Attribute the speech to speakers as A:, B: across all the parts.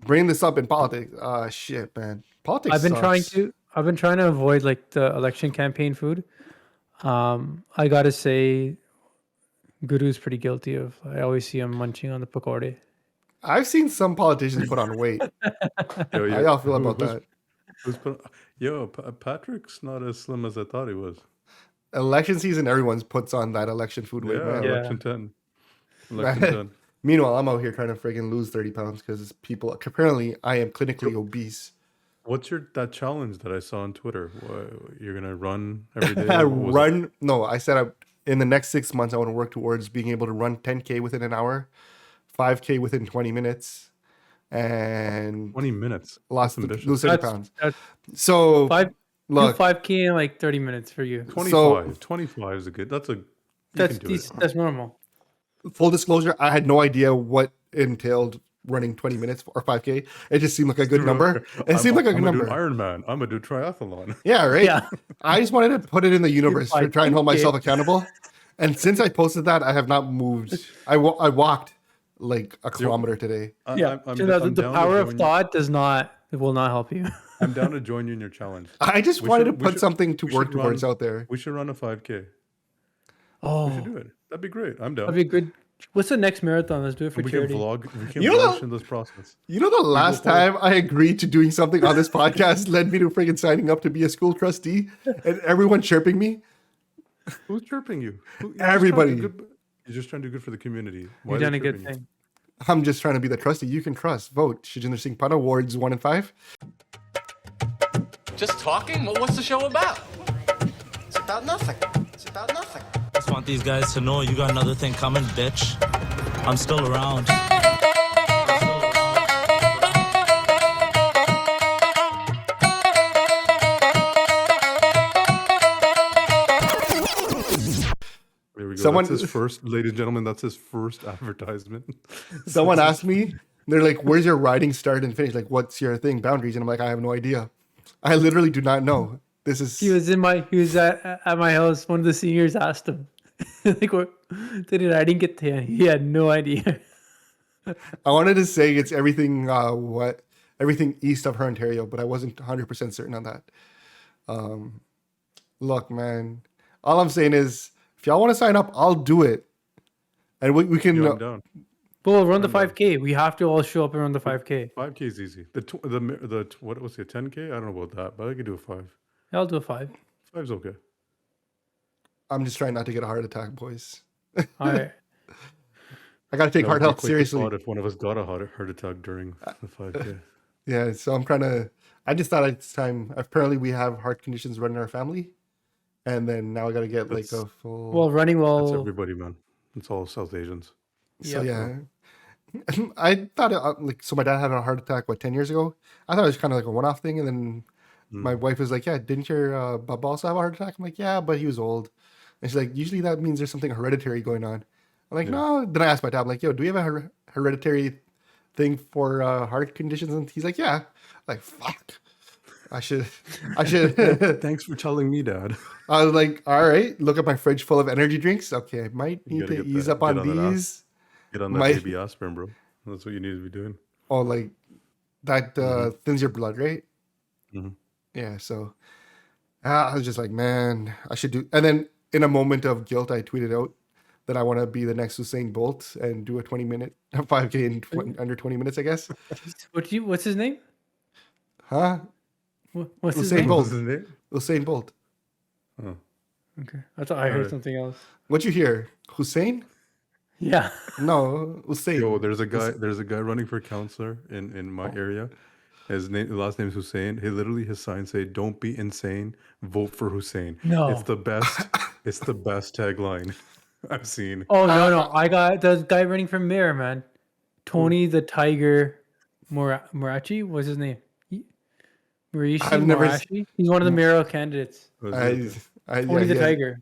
A: bringing this up in politics. Shit, man. Politics
B: I've been
A: sucks.
B: trying to avoid like the election campaign food. I gotta say, Guru's pretty guilty of. I always see him munching on the pakode.
A: I've seen some politicians put on weight.
C: Yo,
A: How y'all feel about that?
C: Patrick's not as slim as I thought he was.
A: Election season, everyone's puts on that election food weight, man.
C: Election 10. Election 10.
A: Meanwhile, I'm out here trying to friggin' lose 30 pounds because people, apparently I am clinically obese.
C: What's that challenge that I saw on Twitter? You're going to run every day?
A: No, I said in the next 6 months, I want to work towards being able to run 10K within an hour, 5K within 20 minutes, and
C: 20 minutes.
A: Lose 30 pounds.
B: So
A: look,
B: 5K in like 30 minutes for you.
C: 25 is a good. That's
B: normal.
A: Full disclosure, I had no idea what entailed running 20 minutes or 5K. It just seemed like a good number. It seemed like a good number.
C: Ironman. I'm gonna do triathlon.
A: Yeah, right. Yeah. I just wanted to put it in the universe to try and hold myself accountable. And since I posted that, I have not moved. I walked like a kilometer today.
B: The power of thought will not help you.
C: I'm down to join you in your challenge.
A: I just wanted to put something to work towards out there.
C: We should run a 5K.
B: Oh,
C: we should do it. That'd be great. I'm down.
B: That'd be good. What's the next marathon? Let's do it for charity.
C: We can vlog in this process.
A: You know, the last time I agreed to doing something on this podcast led me to freaking signing up to be a school trustee and everyone chirping me.
C: Who's chirping you?
A: Everybody.
C: You're just trying to do good for the community.
B: You've done a good thing.
A: I'm just trying to be the trustee you can trust. Vote. Shajinder Singh Pada, wards 1 and 5.
D: Just talking? Well, what's the show about? It's about nothing. It's about nothing.
E: Just want these guys to know you got another thing coming, bitch. I'm still around.
C: There we go. That's his first, ladies and gentlemen, that's his first advertisement.
A: Someone asked me, they're like, where's your writing start and finish? Like, what's your thing, boundaries? And I'm like, I have no idea. I literally do not know. He was
B: at my house. One of the seniors asked him, like, what did he writing get there? He had no idea.
A: I wanted to say it's everything everything east of her Ontario, but I wasn't 100% certain on that. Look, man, all I'm saying is if y'all want to sign up, I'll do it. And we can
C: down.
B: We'll run the 5K. We have to all show up and run the 5K.
C: 5K is easy. What was it, 10K? I don't know about that, but I could do a 5.
B: I'll do a 5.
C: 5's okay.
A: I'm just trying not to get a heart attack, boys.
B: All right.
A: I got to take heart health seriously.
C: If one of us got a heart attack during the 5K.
A: Yeah, so I just thought it's time. Apparently we have heart conditions running in our family. And then now I got to get like a full...
B: Well, running well...
C: That's everybody, man. It's all South Asians.
A: So yeah. I thought so my dad had a heart attack, 10 years ago? I thought it was kind of like a one-off thing. And then my wife was like, yeah, didn't your Baba also have a heart attack? I'm like, yeah, but he was old. And she's like, usually that means there's something hereditary going on. I'm like, no. Then I asked my dad, I'm like, yo, do we have a hereditary thing for heart conditions? And he's like, yeah. I'm like, fuck. I should.
C: Thanks for telling me, Dad.
A: I was like, all right, look at my fridge full of energy drinks. Okay, I might need to ease up on these.
C: Get on that baby aspirin, bro. That's what you need to be doing.
A: Oh, like that thins your blood, right?
C: Mm-hmm.
A: Yeah, so I was just like, man, I should do. And then in a moment of guilt, I tweeted out that I want to be the next Usain Bolt and do a 20-minute 5K in under 20 minutes, I guess.
B: What's his name?
A: Huh?
B: What's his name?
A: Usain Bolt.
C: Oh.
B: Okay. I thought I heard something else.
A: What'd you hear? Hussein?
B: Yeah.
A: No, Usain.
C: Yo, there's a guy running for councillor in my area. His last name is Hussein. His signs say, "Don't be insane, vote for Hussein."
B: No.
C: It's the best. It's the best tagline I've seen.
B: Oh no! I got the guy running for mayor, man. Tony the Tiger Murachi. What's his name? Murashi. He's one of the mayoral candidates. Tony the Tiger.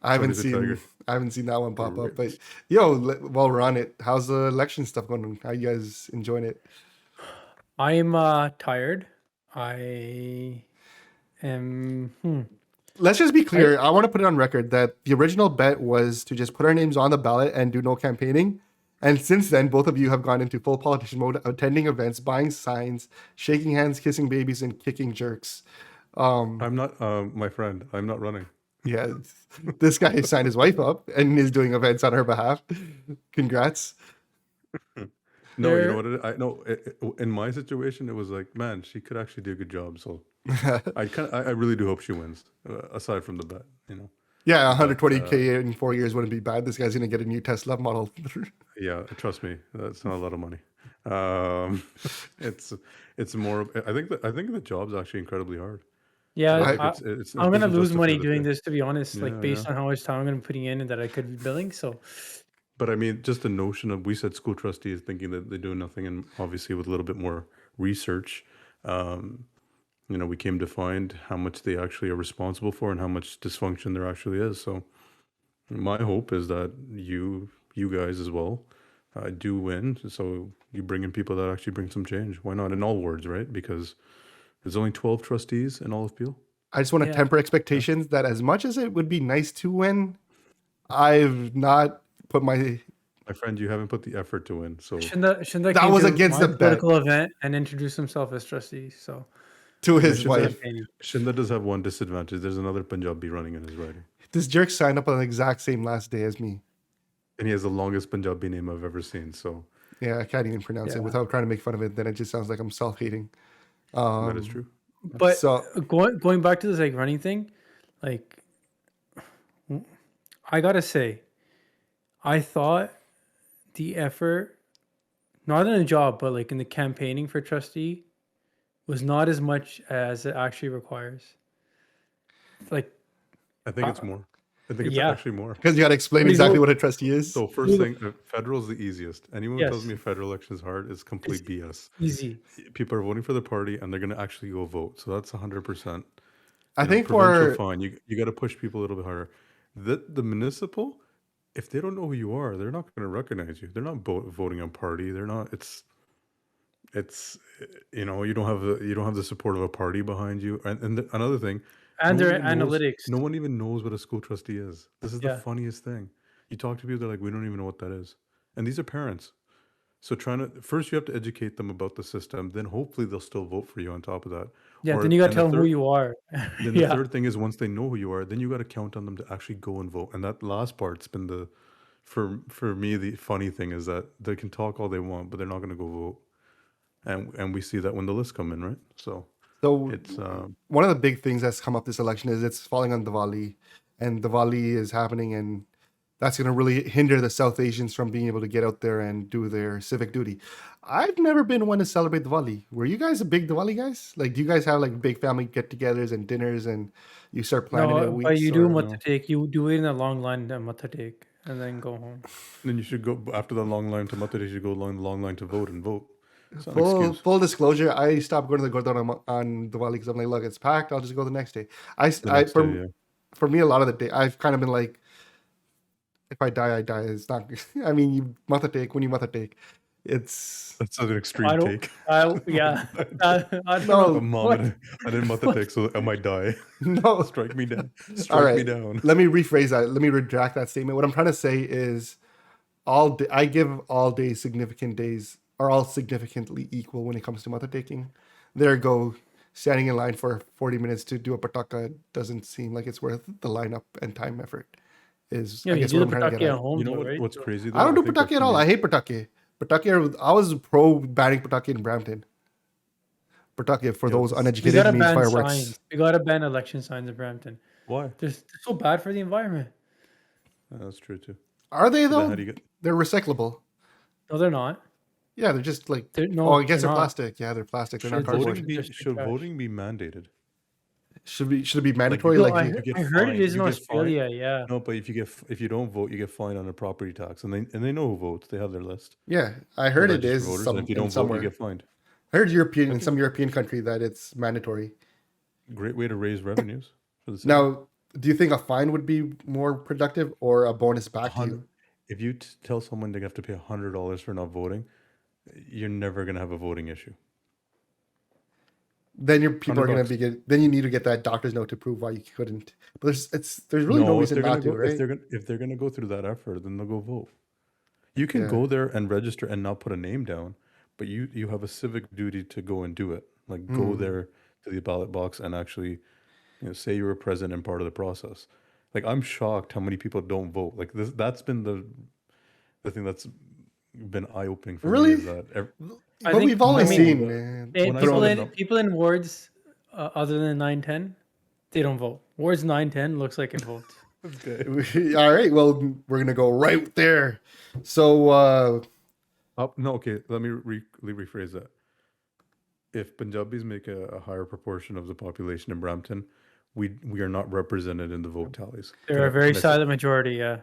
A: I haven't seen that one pop up. But yo, while we're on it, how's the election stuff going? How you guys enjoying it?
B: I am tired. I am.
A: Let's just be clear. I want to put it on record that the original bet was to just put our names on the ballot and do no campaigning. And since then, both of you have gone into full politician mode, attending events, buying signs, shaking hands, kissing babies, and kicking jerks.
C: I'm not, my friend. I'm not running.
A: Yeah, this guy signed his wife up and is doing events on her behalf. Congrats.
C: No, you know
B: There-
C: what? I know. In my situation, it was like, man, she could actually do a good job. So I really do hope she wins. Aside from the bet, you know.
A: Yeah, 120K in 4 years wouldn't be bad. This guy's gonna get a new Tesla model.
C: Yeah, trust me, that's not a lot of money. It's more. I think the job's actually incredibly hard.
B: Yeah,
A: I-
C: It's
B: I'm gonna
C: doesn't
B: lose
C: justify
B: money
C: the
B: doing
C: pay.
B: this, to be honest.
C: Yeah,
B: Like based
C: yeah.
B: on how much time I'm gonna be putting in and that I could be billing. So
C: But I mean, just the notion of we said school trustees thinking that they do nothing, and obviously with a little bit more research, you know, we came to find how much they actually are responsible for and how much dysfunction there actually is. So my hope is that you guys as well do win. So you bring in people that actually bring some change. Why not in all wards, right? Because there's only 12 trustees in all of Peel.
A: I just want to
B: Yeah.
A: temper expectations that as much as it would be nice to win, I've not put my
C: My friend, you haven't put the effort to win. So
B: Shinda
A: That
B: came
A: was
B: to
A: against
B: my
A: the bet.
B: political event and introduced himself as trustee. So
A: to his
C: should
A: wife.
C: Shinda does have one disadvantage. There's another Punjabi running in his riding.
A: This jerk signed up on the exact same last day as me.
C: And he has the longest Punjabi name I've ever seen. So
A: Yeah, I can't even pronounce it
B: Yeah.
A: without trying to make fun of it. Then it just sounds like I'm self-hating.
C: that is true.
B: but
A: So-
B: going back to this like running thing, like I gotta say, I thought the effort, not in a job, but like in the campaigning for trustee, was not as much as it actually requires. Like,
C: I think it's more. I think it's
B: yeah.
C: actually more.
A: Because you got to explain
B: But he's
A: exactly
B: al-
A: what a trustee is.
C: So first thing, federal is the easiest. Anyone who tells
B: Yes.
C: me a federal election is hard is complete BS.
B: easy.
C: People are voting for the party and they're going to actually go vote. So that's 100%.
A: I
C: You know,
A: think
C: provincial,
A: for
C: fine. You got to push people a little bit harder. The municipal, if they don't know who you are, they're not going to recognize you. They're not voting on party. They're not. It's you know, you don't have the support of a party behind you. And another thing,
B: And
C: no
B: their
C: one even knows-
B: analytics.
C: no one even knows what a school trustee is. This is the
B: Yeah.
C: funniest thing. You talk to people, they're like, we don't even know what that is. And these are parents. So first you have to educate them about the system. Then hopefully they'll still vote for you on top of that.
B: Yeah,
C: Or-
B: then you gotta
C: and the
B: tell them who
C: third-
B: you are.
C: Then the
B: Yeah.
C: third thing is once they know who you are, then you got to count on them to actually go and vote. And that last part's been for me, the funny thing is that they can talk all they want, but they're not going to go vote. And we see that when the lists come in, right? So it's
A: one of the big things that's come up this election is it's falling on Diwali, and Diwali is happening, and that's going to really hinder the South Asians from being able to get out there and do their civic duty. I've never been one to celebrate Diwali. Were you guys a big Diwali guys? Like, do you guys have like big family get-togethers and dinners, and you start planning it
B: No,
A: weeks?
B: but you do
A: or-
B: matha take. You do it in a long line to matha take, and then go home.
C: then you should go after the long line to Matare, you should go along the long line to vote and vote. It's not an
A: Full,
C: excuse.
A: full disclosure, I stopped going to the Gurdwara on Diwali because I'm like, look, it's packed. I'll just go the next day.
C: The next day, yeah.
A: For me, a lot of the day, I've kind of been like, if I die, I die. It's not. I mean, you matha take when you matha take. It's
C: That's an extreme
B: I don't.
C: take.
B: Yeah. I don't
A: No.
B: know.
C: Mom,
B: What?
C: I didn't Matha take, so I might die.
A: no.
C: Strike me down.
A: All
C: Strike me
A: right.
C: down.
A: Let me rephrase that. Let me retract that statement. What I'm trying to say is, all day, I give all days significant days are all significantly equal when it comes to matha taking. There go standing in line for 40 minutes to do a pataka doesn't seem like it's worth the lineup and time effort. Is
B: Yeah,
A: I
B: you
A: guess
B: do
A: what
B: the
A: I'm trying to
B: pataki
A: get
B: at
A: at.
B: home,
C: You know
B: though,
C: what,
B: right?
C: what's crazy?
A: I don't do
C: think that
A: pataki at all.
C: for me-
A: I hate pataki. Pataki. I was pro banning pataki in Brampton. Pataki for those
B: We
A: uneducated
B: gotta
A: means
B: ban
A: fireworks.
B: signs. We gotta ban election signs in Brampton.
C: Why?
B: They're so bad for the environment.
C: That's true too.
A: Are they
C: Then
A: though?
C: how do you get?
A: They're recyclable.
B: No, they're not.
A: Yeah, they're just like.
B: No,
A: oh, I guess
B: they're
A: they're
B: not.
A: plastic. Yeah, they're plastic. They're not
C: Should
A: cardboard.
C: voting be
B: Just
C: should
B: trash.
C: voting be mandated?
A: Should it be mandatory?
B: No,
A: Like,
B: I,
A: you-
C: get
B: I heard
C: fined.
B: it is in
C: You get fined.
B: Australia. Yeah.
C: No, but if you don't vote, you get fined on a property tax, and they know who votes. They have their list.
A: yeah, I heard
C: They're
A: it
C: registered
A: is
C: voters,
A: some,
C: and if you
A: in
C: don't vote,
A: somewhere.
C: you get fined.
A: I heard in some European country that it's mandatory.
C: Great way to raise revenues for the city.
A: Now, do you think a fine would be more productive or a bonus back to you?
C: If you tell someone they have to pay $100 for not voting, you're never gonna have a voting issue.
A: Then your people are going to
C: $100.
A: be then you need to get that doctor's note to prove why you couldn't. But there's really no
C: if
A: reason
C: they're gonna
A: not to,
C: go,
A: right?
C: if they're gonna go through that effort, then they'll go vote. You can
A: Yeah.
C: go there and register and not put a name down, but you have a civic duty to go and do it. Like go there to the ballot box and actually, say you were present and part of the process. Like I'm shocked how many people don't vote. Like that's been the thing that's been eye-opening for me
A: Really?
C: is that
B: I
A: But
B: think-
A: we've always
B: I mean,
A: seen,
C: when I
B: people
C: saw
B: in
C: the
B: people in wards other than 910, they don't vote. Wards 910 looks like it votes.
A: all right, well, we're gonna go right there. So
C: no, okay. Let me rephrase that. If Punjabis make a higher proportion of the population in Brampton, we are not represented in the vote tallies.
B: They're a very
C: Can I say-
B: silent majority. Yeah,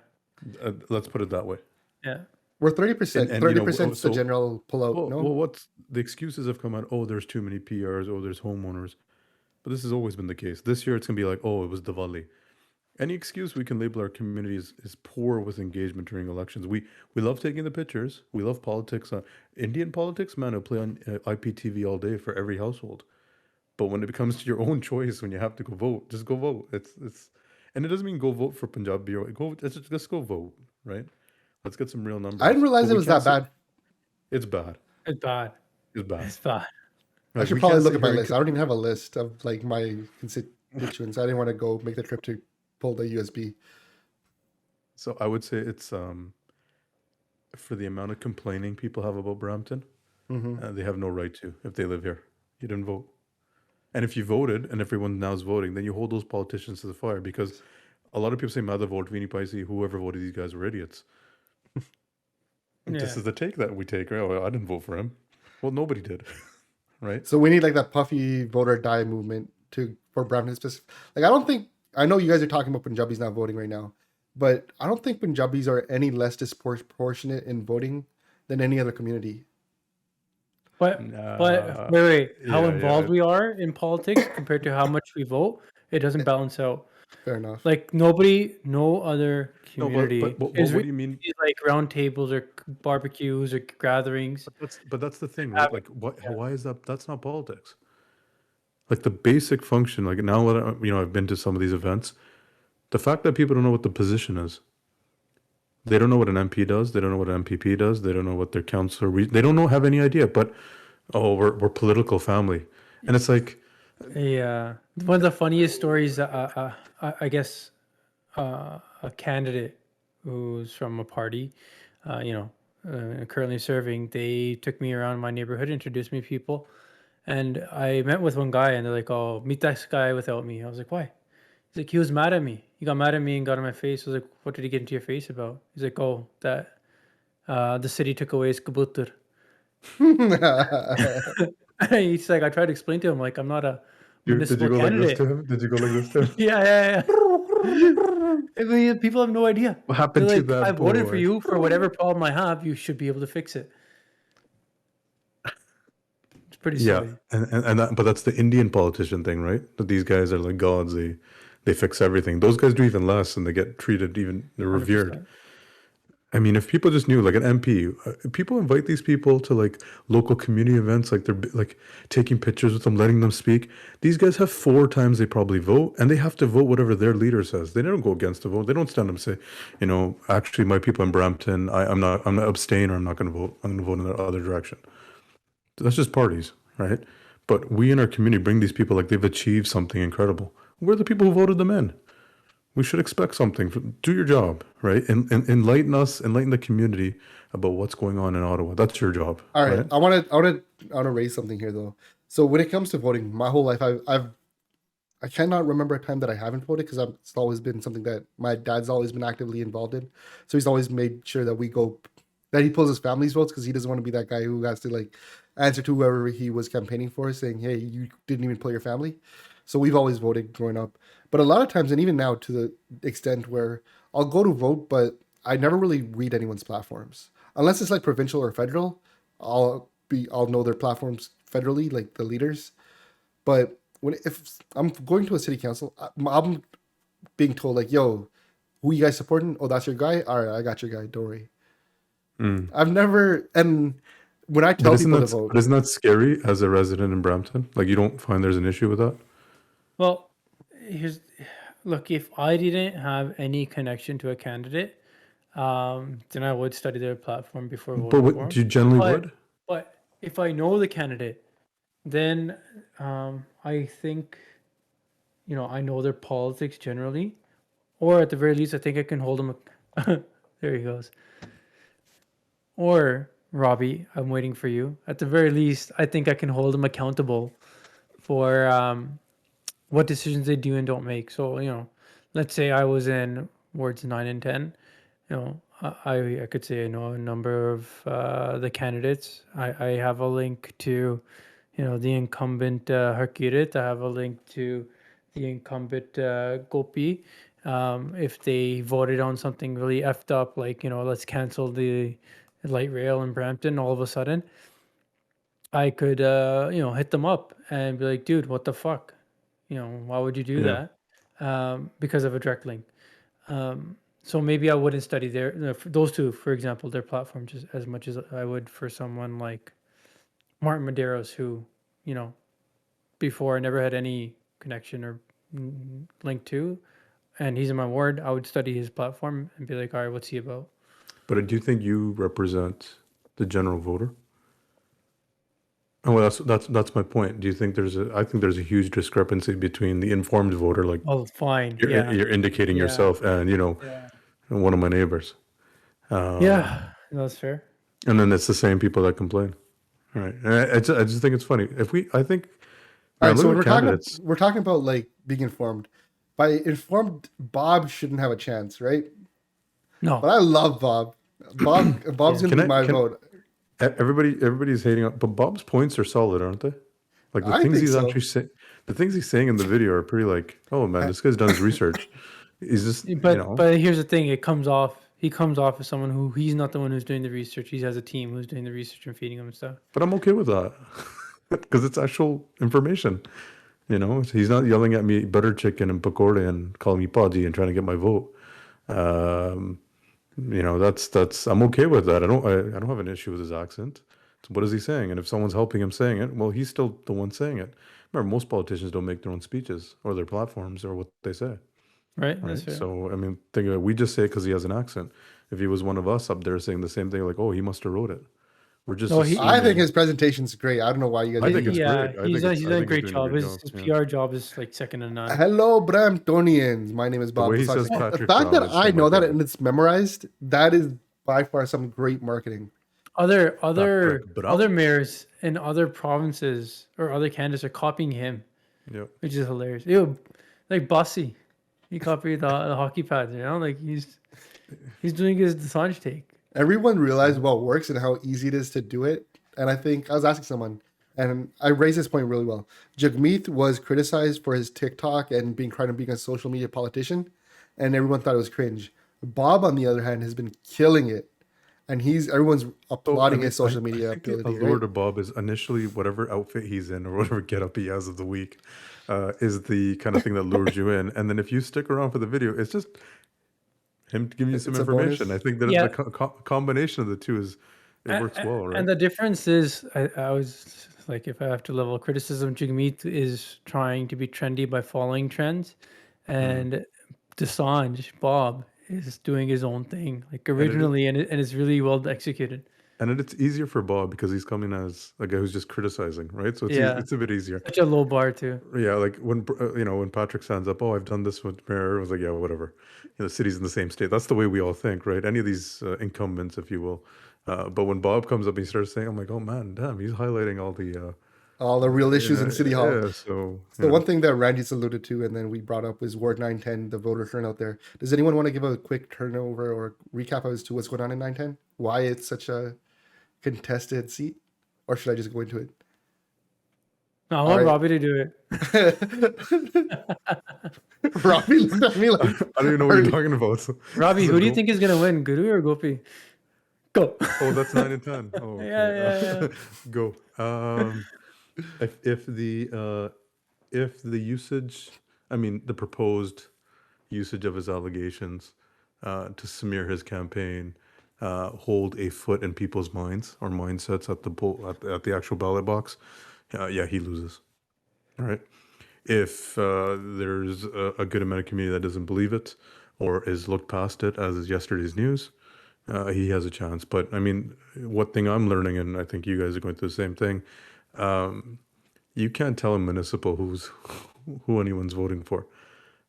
C: let's put it that way.
B: yeah.
A: we're 30%.
C: And,
A: 30% is the
C: so-
A: general pullout.
C: Well, what's the excuses have come out? Oh, there's too many PRs. Oh, there's homeowners. But this has always been the case. This year, it's gonna be like, oh, it was Diwali. Any excuse we can label our community is poor with engagement during elections. We love taking the pictures. We love politics. Indian politics, man, I play on IPTV all day for every household. But when it comes to your own choice, when you have to go vote, just go vote. It's and it doesn't mean go vote for Punjabi or let's go vote, right? Let's get some real numbers.
A: I didn't realize
C: But
A: it
C: we
A: was
C: can't
A: that bad.
C: It's bad.
B: It's bad.
C: It's bad.
B: It's bad.
A: I
C: Like,
A: should
C: we
A: probably
C: can't
A: look
C: sit
A: at my
C: here and
A: list. I don't even have a list of like my constituents. I didn't want to go make the trip to pull the USB.
C: So I would say it's for the amount of complaining people have about Brampton, they have no right to if they live here. You didn't vote. And if you voted and everyone now is voting, then you hold those politicians to the fire because a lot of people say Mother vote, Vini Paisi, whoever voted these guys were idiots. This
B: Yeah.
C: is the take that we take. Oh, I didn't vote for him. Well, nobody did. Right?
A: So we need like that puffy vote or die movement for Brampton specific. Like I know you guys are talking about Punjabis not voting right now, but I don't think Punjabis are any less disproportionate in voting than any other community.
B: But wait. How
C: yeah,
B: involved we are in politics compared to how much we vote, it doesn't balance out.
A: Fair enough.
B: Like no other
C: No,
B: community
C: but what
B: is
C: do you mean?
B: like round tables or barbecues or gatherings.
C: But that's the thing, right? Like, why is that? That's not politics. Like the basic function. Like now that I've been to some of these events, the fact that people don't know what the position is, they don't know what an MP does, they don't know what an MPP does, they don't know what their councillor. They don't have any idea. But we're political family, and it's like,
B: Yeah, one of the funniest stories. I guess a candidate who's from a party, currently serving. They took me around my neighborhood, introduced me to people, and I met with one guy, and they're like, "Oh, meet this guy without me." I was like, "Why?" He's like, "He was mad at me. He got mad at me and got in my face." I was like, "What did he get into your face about?" He's like, "Oh, that the city took away his kabutar." He's like, I tried to explain to him, like, I'm not a
C: did you
B: municipal
C: go
B: candidate.
C: like this to him? Did you go like this to him?
B: Yeah. I mean, people have no idea.
C: What happened
B: They're
C: to
B: like,
C: that
B: I voted for
C: boy?
B: you for whatever problem I have. You should be able to fix it. It's pretty
C: Yeah,
B: silly.
C: but that's the Indian politician thing, right? That these guys are like gods. They fix everything. Those guys do even less, and they get treated they're revered.
B: 100%.
C: I mean, if people just knew, like an MP, people invite these people to like local community events, like they're like taking pictures with them, letting them speak. These guys have 4 times they probably vote, and they have to vote whatever their leader says. They don't go against the vote. They don't stand up and say, actually, my people in Brampton, I'm not abstain, or I'm not going to vote. I'm going to vote in the other direction. That's just parties, right? But we in our community bring these people like they've achieved something incredible. We're the people who voted them in. We should expect something. Do your job, right? And enlighten us, enlighten the community about what's going on in Ottawa. That's your job.
A: All right. I want to raise something here though. So when it comes to voting, my whole life I cannot remember a time that I haven't voted because it's always been something that my dad's always been actively involved in. So he's always made sure that he pulls his family's votes because he doesn't want to be that guy who has to like answer to whoever he was campaigning for, saying, "Hey, you didn't even pull your family." So we've always voted growing up. But a lot of times, and even now to the extent where I'll go to vote, but I never really read anyone's platforms. Unless it's like provincial or federal, I'll know their platforms federally, like the leaders. But if I'm going to a city council, I'm being told like, "Yo, who you guys supporting? Oh, that's your guy? All right, I got your guy. Don't worry." I've never, and when I tell people to vote.
C: But isn't that scary as a resident in Brampton? Like you don't find there's an issue with that?
B: Well, look, if I didn't have any connection to a candidate, then I would study their platform before
C: But
B: voting for
C: what
B: them.
C: you generally
B: But
C: would?
B: but if I know the candidate, then I think I know their politics generally, or at the very least, I think I can hold them. There he goes. Or Robbie, I'm waiting for you. At the very least, I think I can hold them accountable for what decisions they do and don't make. So let's say I was in wards 9 and 10. I could say I know a number of the candidates. I have a link to the incumbent Harkirat. I have a link to the incumbent Gopi. If they voted on something really effed up, like let's cancel the light rail in Brampton, all of a sudden I could hit them up and be like, dude, what the fuck? Why would you do
C: Yeah.
B: that? Because of a direct link. So maybe I wouldn't study those two, for example, their platform just as much as I would for someone like Martin Medeiros, who, before I never had any connection or link to, and he's in my ward. I would study his platform and be like, all right, what's he about?
C: But do you think you represent the general voter? Oh, well, that's my point. Do you think I think there's a huge discrepancy between the informed voter, like
B: Oh, fine.
C: you're
B: Yeah.
C: you're indicating
B: Yeah.
C: yourself, and
B: Yeah.
C: one of my neighbors.
B: Yeah. That's fair.
C: And then it's the same people that complain. Right. And I just think it's funny. I think
A: All
C: now
A: right, so
C: look at candidates.
A: we're talking about like being informed. By informed, Bob shouldn't have a chance, right?
B: No.
A: But I love Bob. Bob's gonna be my vote.
C: Everybody's hating on, but Bob's points are solid, aren't they? Like the
A: I
C: things
A: think
C: he's
A: so.
C: actually saying, the things he's saying in the video are pretty like, oh man, this guy's done his research. He's just,
B: But here's the thing: he comes off as someone who he's not the one who's doing the research. He has a team who's doing the research and feeding him and stuff.
C: But I'm okay with that because it's actual information. He's not yelling at me butter chicken and pakora and calling me podgy and trying to get my vote. That's I'm okay with that. I don't have an issue with his accent. So what is he saying? And if someone's helping him saying it, well, he's still the one saying it. Remember, most politicians don't make their own speeches or their platforms or what they say.
B: Right. That's fair.
C: So I mean, think of it, we just say it because he has an accent. If he was one of us up there saying the same thing, like, oh, he must have wrote it. We're just.
A: I think his presentation's great. I don't know why you guys.
C: I think it's great.
B: He's done a great
C: doing
B: job.
C: a
B: His PR job is like second to none.
A: Hello, Bramptonians. My name is Bob.
C: way he
A: Dosanjh.
C: says
A: The
C: Patrick
A: fact
C: Brown
A: that
C: is
A: I
C: still
A: know
C: my
A: that
C: favorite.
A: and it's memorized, that is by far some great marketing.
B: Other
C: Brown.
B: mayors in other provinces or other candidates are copying him,
C: Yep.
B: which is hilarious. Like Bussy, he copied the hockey pads. Like he's doing his Dosanjh take.
A: Everyone realized what works and how easy it is to do it. And I think I was asking someone, and I raised this point really well. Jagmeet was criticized for his TikTok and being a social media politician, and everyone thought it was cringe. Bob, on the other hand, has been killing it, and everyone's applauding his social media
C: I think
A: ability.
C: the allure
A: Right?
C: to Bob is initially whatever outfit he's in or whatever getup he has of the week is the kind of thing that lures you in. And then if you stick around for the video, it's just him giving you some
A: It's a
C: information.
A: bonus.
C: I think that the combination of the two works well, right?
B: And the difference is, I was like, if I have to level criticism, Jagmeet is trying to be trendy by following trends, and Dosanjh, Bob, is doing his own thing, like originally, and it's really well executed.
C: And it's easier for Bob because he's coming as a guy who's just criticizing, right? So it's a bit easier.
B: Such a low bar too.
C: Yeah, like when when Patrick stands up, oh, I've done this with Mayor, I was like, yeah, whatever. The city's in the same state. That's the way we all think, right? Any of these incumbents, if you will. But when Bob comes up, he starts saying, I'm like, oh man, damn, he's highlighting
A: All the real issues in City Hall.
C: Yeah, so
A: The one thing that Ranjit's alluded to, and then we brought up, was Ward 910, the voter turnout there. Does anyone want to give a quick turnover or recap as to what's going on in 910? Why it's such a contested seat? Or should I just go into it?
B: No, I want Robbie to do it.
A: Robbie looked at me like,
C: I don't even know what you're talking about. So.
B: Robbie, who do you think is going to win, Guru or Gopi? Go.
C: Oh, that's 9 and 10. Oh, okay.
B: Yeah.
C: Go. If the usage, I mean, the proposed usage of his allegations to smear his campaign hold a foot in people's minds or mindsets at the actual ballot box, yeah, he loses. All right. If there's a good amount of community that doesn't believe it or is looked past it, as is yesterday's news, he has a chance. But I mean, what thing I'm learning, and I think you guys are going through the same thing, you can't tell a municipal who anyone's voting for,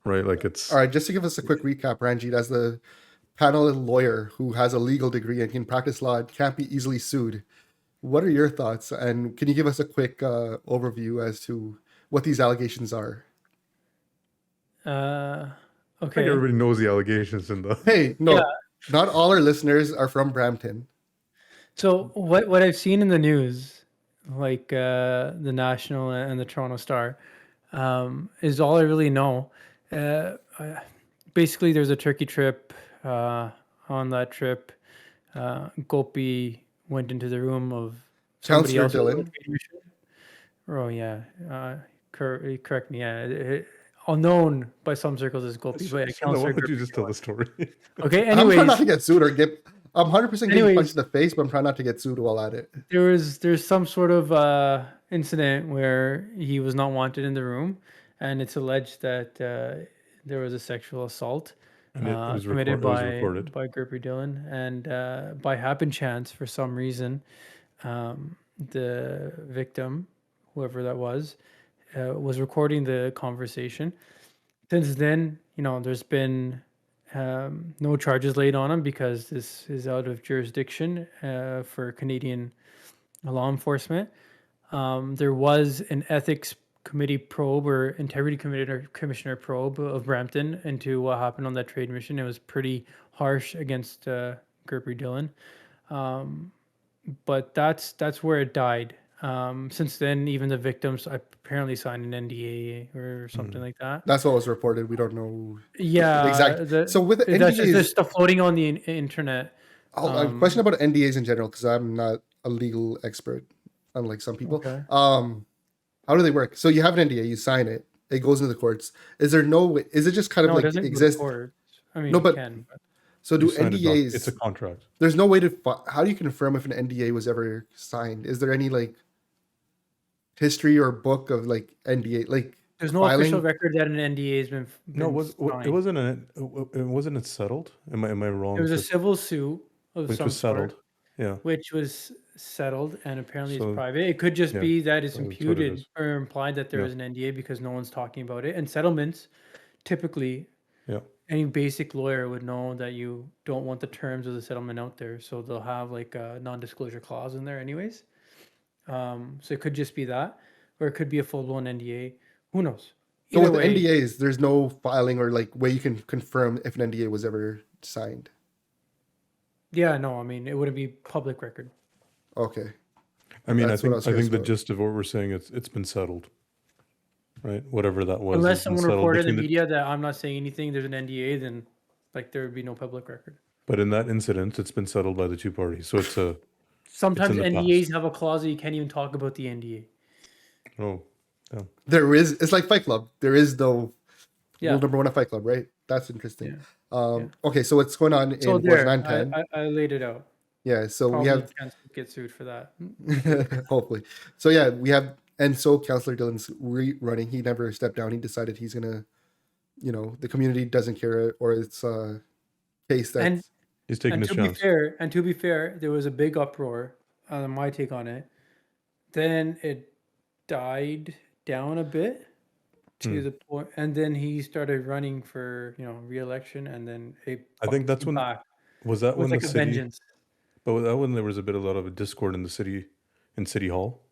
C: right? Like
A: All right, just to give us a quick recap, Ranjit, as the panel lawyer who has a legal degree and can practice law and can't be easily sued, what are your thoughts? And can you give us a quick overview as to what these allegations are?
C: I think
B: Okay.
C: everybody knows the allegations in the.
A: Hey, no,
B: Yeah.
A: not all our listeners are from Brampton.
B: So what I've seen in the news, like the National and the Toronto Star, is all I really know. Basically, there's a turkey trip. On that trip, Gopi went into the room of somebody
A: Counselor
B: else.
A: Dhillon.
B: Oh yeah, correct me. Yeah, unknown by some circles as Gopi, but
C: Shinda,
B: Counselor
C: why don't you
B: Gurpreet.
C: just tell the story?
B: Okay.
A: I'm trying not
B: Anyways,
A: to get sued or get. I'm 100% getting
B: Anyways.
A: punched in the face, but I'm trying not to get sued while at it.
B: there's some sort of incident where he was not wanted in the room, and it's alleged that there was a sexual assault
C: And it was
B: committed
C: it was recorded.
B: by Gurpreet Dhillon, and by happen chance, for some reason, the victim, whoever that was recording the conversation. Since then, there's been no charges laid on him because this is out of jurisdiction for Canadian law enforcement. There was an ethics committee probe or integrity commissioner probe of Brampton into what happened on that trade mission. It was pretty harsh against Gurpreet Dhillon. But that's where it died. Since then, even the victims apparently signed an NDA or something like that.
A: That's what was reported. We don't know.
B: Yeah,
A: Exactly. So with the
B: that's
A: NDAs,
B: just stuff floating on the internet.
A: a question about NDAs in general, because I'm not a legal expert, unlike some people.
B: Okay.
A: How do they work? So you have an NDA, you sign it, it goes into the courts. Is there no way? Is it just kind of
B: No, it
A: like
B: doesn't
A: exist?
B: go to court. I mean,
A: No,
B: it
A: but
B: can.
A: so do
C: You sign
A: NDAs?
C: it's a contract.
A: There's no way to. How do you confirm if an NDA was ever signed? Is there any like history or book of like NDA like?
B: There's no
A: filing?
B: official record that an NDA has been.
C: No,
B: signed.
C: it wasn't it settled? Am I wrong?
B: It was a
C: to-
B: civil suit of
C: which
B: some
C: was settled.
B: sort,
C: Yeah.
B: which was settled, and apparently
C: So-
B: it's private. It could just
C: yeah,
B: be that it's
C: that's what it
B: imputed
C: is.
B: or implied that there
C: Yeah.
B: is an NDA because no one's talking about it. And settlements, typically,
C: Yeah.
B: any basic lawyer would know that you don't want the terms of the settlement out there, so they'll have like a non-disclosure clause in there, anyways. So it could just be that, or it could be a full-blown NDA. Who knows?
A: So
B: Either
A: with
B: way,
A: NDAs, there's no filing or like way you can confirm if an NDA was ever signed.
B: yeah, no, I mean it wouldn't be public record.
A: Okay.
C: I mean,
A: That's what I was
C: I think
A: curious
C: the
A: about.
C: gist of what we're saying it's been settled, right? Whatever that was.
B: Unless
C: it's been
B: someone
C: settled
B: reported in the
C: between
B: media that I'm not saying anything, there's an NDA, then like there would be no public record.
C: But in that incident, it's been settled by the two parties. So it's a
B: Sometimes
C: the
B: NDAs have a clause that you can't even talk about the NDA.
C: oh, yeah.
A: There is. It's like Fight Club. There is no
B: Yeah.
A: rule number one of Fight Club, right? That's interesting.
B: Yeah.
A: Okay, so what's going on in
B: So
A: Ward
B: there,
A: 910?
B: I laid it out.
A: Yeah, so
B: Probably
A: we have
B: can't get sued for that.
A: hopefully. So yeah, we have, and so Councillor Dillon's running. He never stepped down. He decided he's gonna, the community doesn't care, or it's a case that
B: And
C: He's taking
B: and
C: his
B: to be
C: chance.
B: fair, there was a big uproar on my take on it. Then it died down a bit to the point, and then he started running for re-election, and then it
C: I think that's
B: came
C: when
B: back
C: was that
B: with
C: when
B: like
C: the
B: a
C: city.
B: vengeance.
C: But was that when there was a lot of a discord in the city, in City Hall.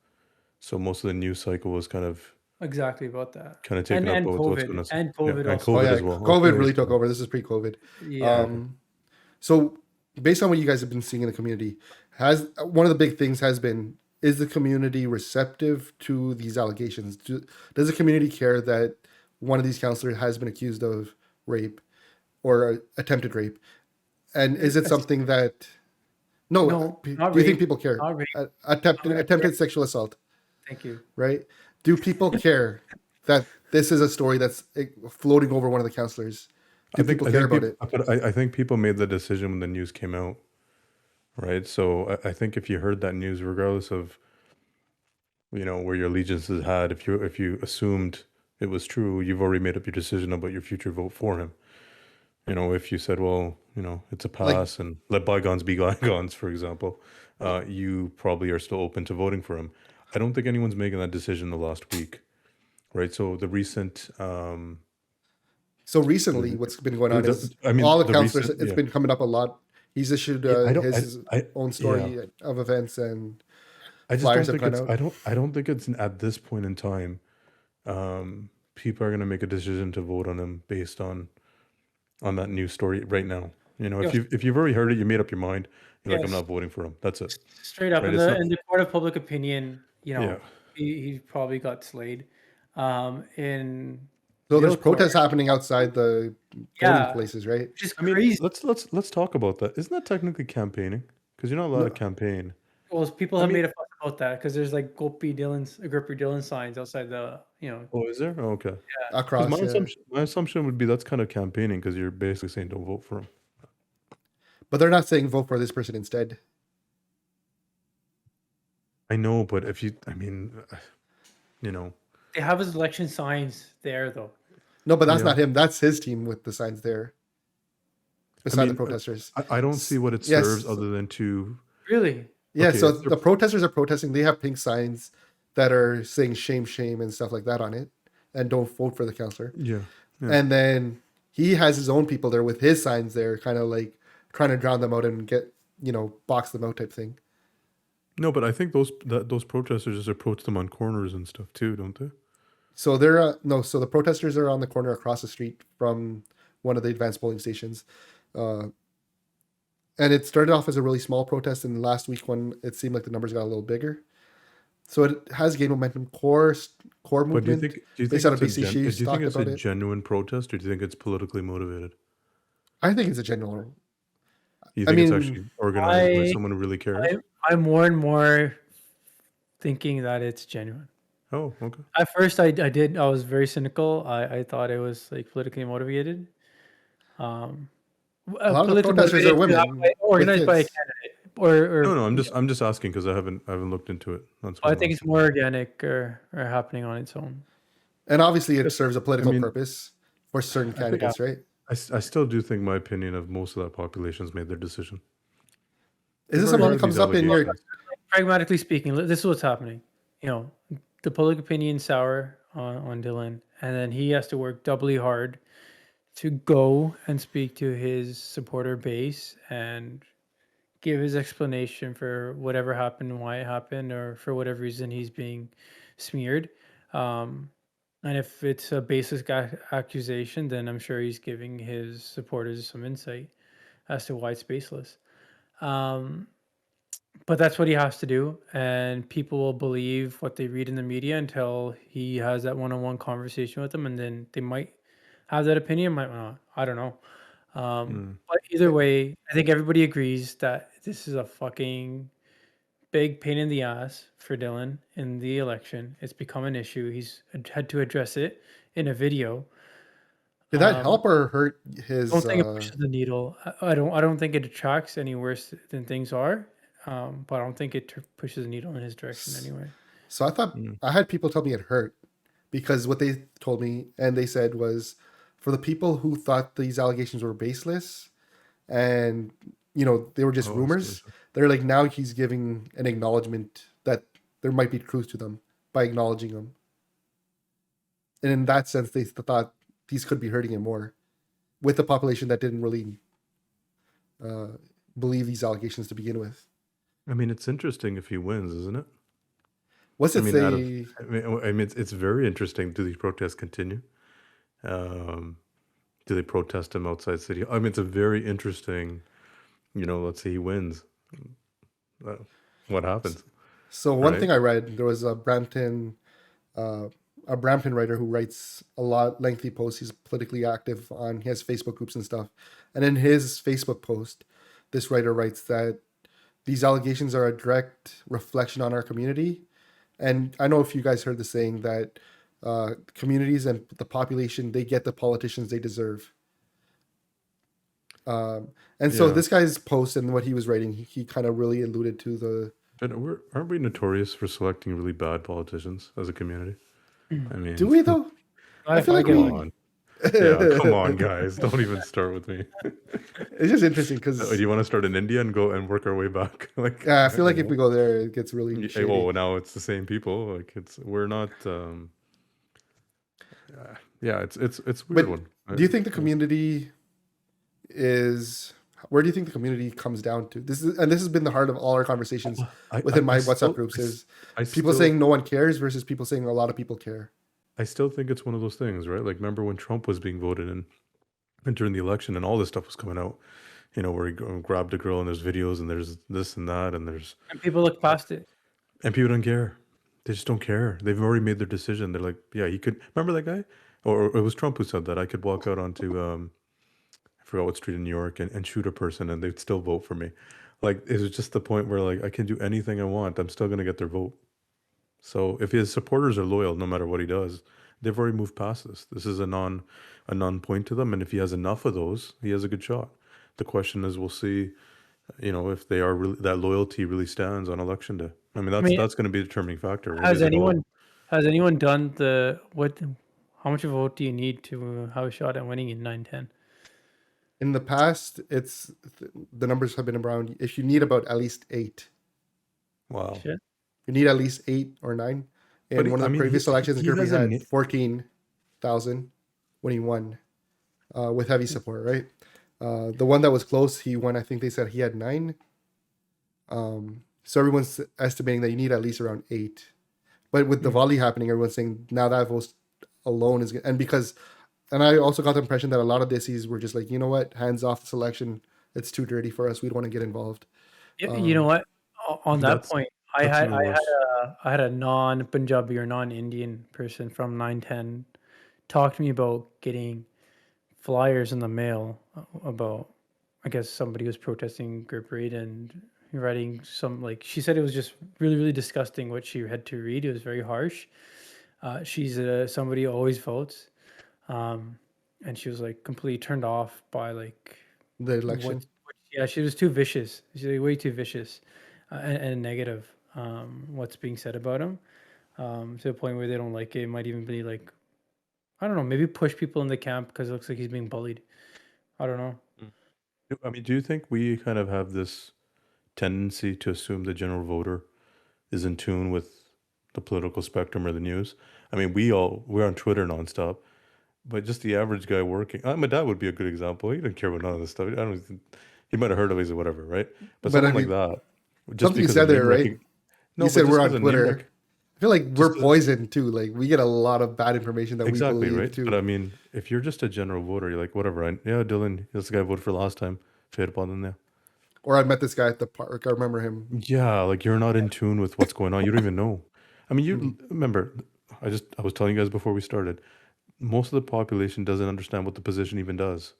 C: So most of the news cycle was kind of
B: Exactly about that.
C: taken
B: And
C: up with what's
B: COVID,
C: going on.
B: and COVID
C: and
B: also.
A: oh
C: COVID
A: yeah,
C: as well.
A: COVID
C: Okay.
A: really took over. This is pre-COVID.
B: Yeah.
A: So based on what you guys have been seeing in the community, has one of the big things has been, is the community receptive to these allegations? Does the community care that one of these counselors has been accused of rape or attempted rape? And is it something that
B: No,
A: do
B: not
A: you think
B: rape,
A: people care?
B: not rape.
A: Attempted sexual assault,
B: Thank you.
A: right? Do people care that this is a story that's floating over one of the counselors? Do people care about it?
C: But I think people made the decision when the news came out, right? So I think if you heard that news, regardless of where your allegiances had, if you assumed it was true, you've already made up your decision about your future vote for him. if you said, well, it's a
A: Like,
C: pass and let bygones be bygones, for example, you probably are still open to voting for him. I don't think anyone's making that decision the last week, right? So the recent,
A: so recently, what's been going on is
C: I mean,
A: all the
C: the
A: counselors.
C: recent,
A: It's
C: yeah,
A: been coming up a lot. He's issued
C: yeah,
A: his own
C: yeah,
A: story of events, and
C: I just
A: flyers
C: don't
A: have
C: think
A: gone
C: it's,
A: out.
C: I don't think it's at this point in time, people are going to make a decision to vote on him based on that news story right now.
B: Yes.
C: If you've already heard it, you made up your mind. You're like, I'm
B: Yes.
C: not voting for him. That's it.
B: Straight up
C: Right?
B: in
C: It's
B: the
C: not.
B: in the court of public opinion,
C: Yeah.
B: he probably got slayed. In
A: So there's
B: real court,
A: protests happening outside the voting
B: yeah,
A: places, right?
B: which is
C: I mean,
B: crazy.
C: let's talk about that. Isn't that technically campaigning? Because you're not allowed to campaign.
B: Well, people
C: I
B: have
C: mean,
B: made a fuss about that because there's like Gurpreet Dillon signs outside the
C: oh, is there? Oh, okay. Because
A: Across, yeah.
C: my assumption would be that's kind of campaigning because you're basically saying don't vote for him.
A: But they're not saying vote for this person instead.
C: I know, but if you, I mean, you know,
B: They have his election signs there though.
A: No, but that's
C: Yeah.
A: not him. That's his team with the signs there. Beside
C: mean,
A: the protesters.
C: I don't see what it
A: Yes.
C: serves other than to.
B: Really?
A: Yeah,
C: Okay,
A: so
C: if they're-
A: the protesters are protesting. They have pink signs that are saying shame, shame, and stuff like that on it. And don't vote for the counselor.
C: Yeah. Yeah.
A: And then he has his own people there with his signs there, kind of like trying to drown them out and get, box them out type thing.
C: No, but I think those protesters just approach them on corners and stuff too, don't they?
A: So they're so the protesters are on the corner across the street from one of the advanced polling stations. And it started off as a really small protest, and last week when it seemed like the numbers got a little bigger. So it has gained momentum. Core
C: But
A: movement.
C: do you think
A: based out of
C: it's
A: BC,
C: do
A: she's
C: you think
A: talked
C: it's
A: about
C: a
A: it.
C: genuine protest, or do you think it's politically motivated?
A: I think it's a genuine.
C: You
A: I
C: think it's
A: mean,
C: actually organized by
B: I-
C: someone who really cares?
B: I'm more and more thinking that it's genuine.
C: Oh, okay.
B: At first, I was very cynical. I thought it was like politically motivated.
A: A lot of the
B: Politically
A: protesters are
B: motivated,
A: women
B: like, organized
A: with
B: by a
A: kids.
B: candidate, or
C: No, I'm just asking because I haven't looked into it. That's what
B: I
C: I'm
B: think it's
C: asking.
B: more organic or happening on its own.
A: And obviously it serves a political
C: mean,
A: purpose for certain candidates, right?
C: I still do think my opinion of most of that population's made their decision.
A: Is this
C: They've
A: something
C: already
A: that comes
C: heard
A: up
C: these
A: in your...
C: allegations.
B: Pragmatically speaking, this is what's happening. The public opinion sour on Dhillon, and then he has to work doubly hard to go and speak to his supporter base and give his explanation for whatever happened, why it happened, or for whatever reason he's being smeared. And if it's a baseless accusation, then I'm sure he's giving his supporters some insight as to why it's baseless. But that's what he has to do, and people will believe what they read in the media until he has that one-on-one conversation with them, and then they might have that opinion, might not. I don't know. But either way, I think everybody agrees that this is a fucking big pain in the ass for Dhillon in the election. It's become an issue. He's had to address it in a video.
A: Did that help or hurt his...
B: I don't think it pushes the needle. I don't think it detracts any worse than things are. But I don't think it pushes the needle in his direction anyway.
A: So I thought... I had people tell me it hurt because what they told me and they said was for the people who thought these allegations were baseless and, they were just rumors, they're like, now he's giving an acknowledgement that there might be truth to them by acknowledging them. And in that sense, they thought these could be hurting him more with the population that didn't really believe these allegations to begin with.
C: I mean, it's interesting if he wins, isn't it?
A: What's it say?
C: I mean, it's very interesting. Do these protests continue? Do they protest him outside city? I mean, it's a very interesting. Let's say he wins. What happens?
A: So one
C: Right.
A: thing I read, there was a Brampton writer who writes a lot lengthy posts. He's politically active he has Facebook groups and stuff. And in his Facebook post, this writer writes that these allegations are a direct reflection on our community. And I know if you guys heard the saying that communities and the population, they get the politicians they deserve. And so
C: Yeah.
A: this guy's post and what he was writing, he kind of really alluded to the...
C: But aren't we notorious for selecting really bad politicians as a community? I mean,
A: Do we though? I feel like
C: come
A: we...
C: on. Yeah, come on, guys. Don't even start with me.
A: It's just interesting
C: Do
A: because
C: you want to start in India and go and work our way back? Like,
A: yeah, I feel like
C: you
A: if we
C: know?
A: go there, it gets really shady.
C: Oh, now it's the same people. Like, we're not. Yeah, it's a weird
A: But
C: one.
A: do you think the community is? Where do you think the community comes down to? This has been the heart of all our conversations within my WhatsApp groups. Is people saying no one cares versus people saying a lot of people care.
C: I still think it's one of those things, right? Like, remember when Trump was being voted in and during the election, and all this stuff was coming out. You know, where he grabbed a girl, and there's videos, and there's this and that, and
B: people look past it.
C: and people don't care. They just don't care. They've already made their decision. They're like, yeah, he could. Remember that guy? Or it was Trump who said that I could walk out onto I forgot what street in New York and shoot a person and they'd still vote for me. Like, it was just the point where, like, I can do anything I want. I'm still going to get their vote. So if his supporters are loyal, no matter what he does, they've already moved past this. This is a non point to them. And if he has enough of those, he has a good shot. The question is, we'll see, you know, if they are really, that loyalty really stands on election day. I mean, that's going to be a determining factor.
B: Has anyone done how much of a vote do you need to have a shot at winning in 9-10?
A: In the past, the numbers have been around. If you need about at least 8,
C: Wow.
B: Shit.
A: you need at least 8 or 9. In one of the previous elections, Gurpreet had 14,000 when he won with heavy support, right? The one that was close, he won. I think they said he had 9. So everyone's estimating that you need at least around 8. But with Diwali happening, everyone's saying now that vote alone is good. And I also got the impression that a lot of Disses were just like, you know what, hands off this election. It's too dirty for us. We don't want to get involved.
B: You know what? On that point, I had a non-Punjabi or non-Indian person from 910 talk to me about getting flyers in the mail about, I guess somebody was protesting Gurpreet and writing some, like, she said it was just really, really disgusting what she had to read. It was very harsh. She's somebody who always votes. And she was like completely turned off by like
A: the election.
B: Yeah, she was too vicious. She's like way too vicious and negative. What's being said about him to the point where they don't like it. It might even be like, I don't know, maybe push people in the camp because it looks like he's being bullied. I don't know.
C: I mean, do you think we kind of have this tendency to assume the general voter is in tune with the political spectrum or the news? I mean, we're on Twitter nonstop. But just the average guy working, my dad would be a good example. He didn't care about none of this stuff. He might have heard of it or whatever, right? But something like that.
A: Just something you said there, right? No, you said we're on Twitter. I feel like we're poisoned too. Like, we get a lot of bad information that we believe
C: right?
A: too.
C: But I mean, if you're just a general voter, you're like, whatever. Yeah, Dhillon, that's the guy I voted for last time. Fair upon them there.
A: Or I met this guy at the park. I remember him.
C: Yeah, like, you're not in tune with what's going on. You don't even know. I mean, you remember, I was telling you guys before we started, most of the population doesn't understand what the position even does,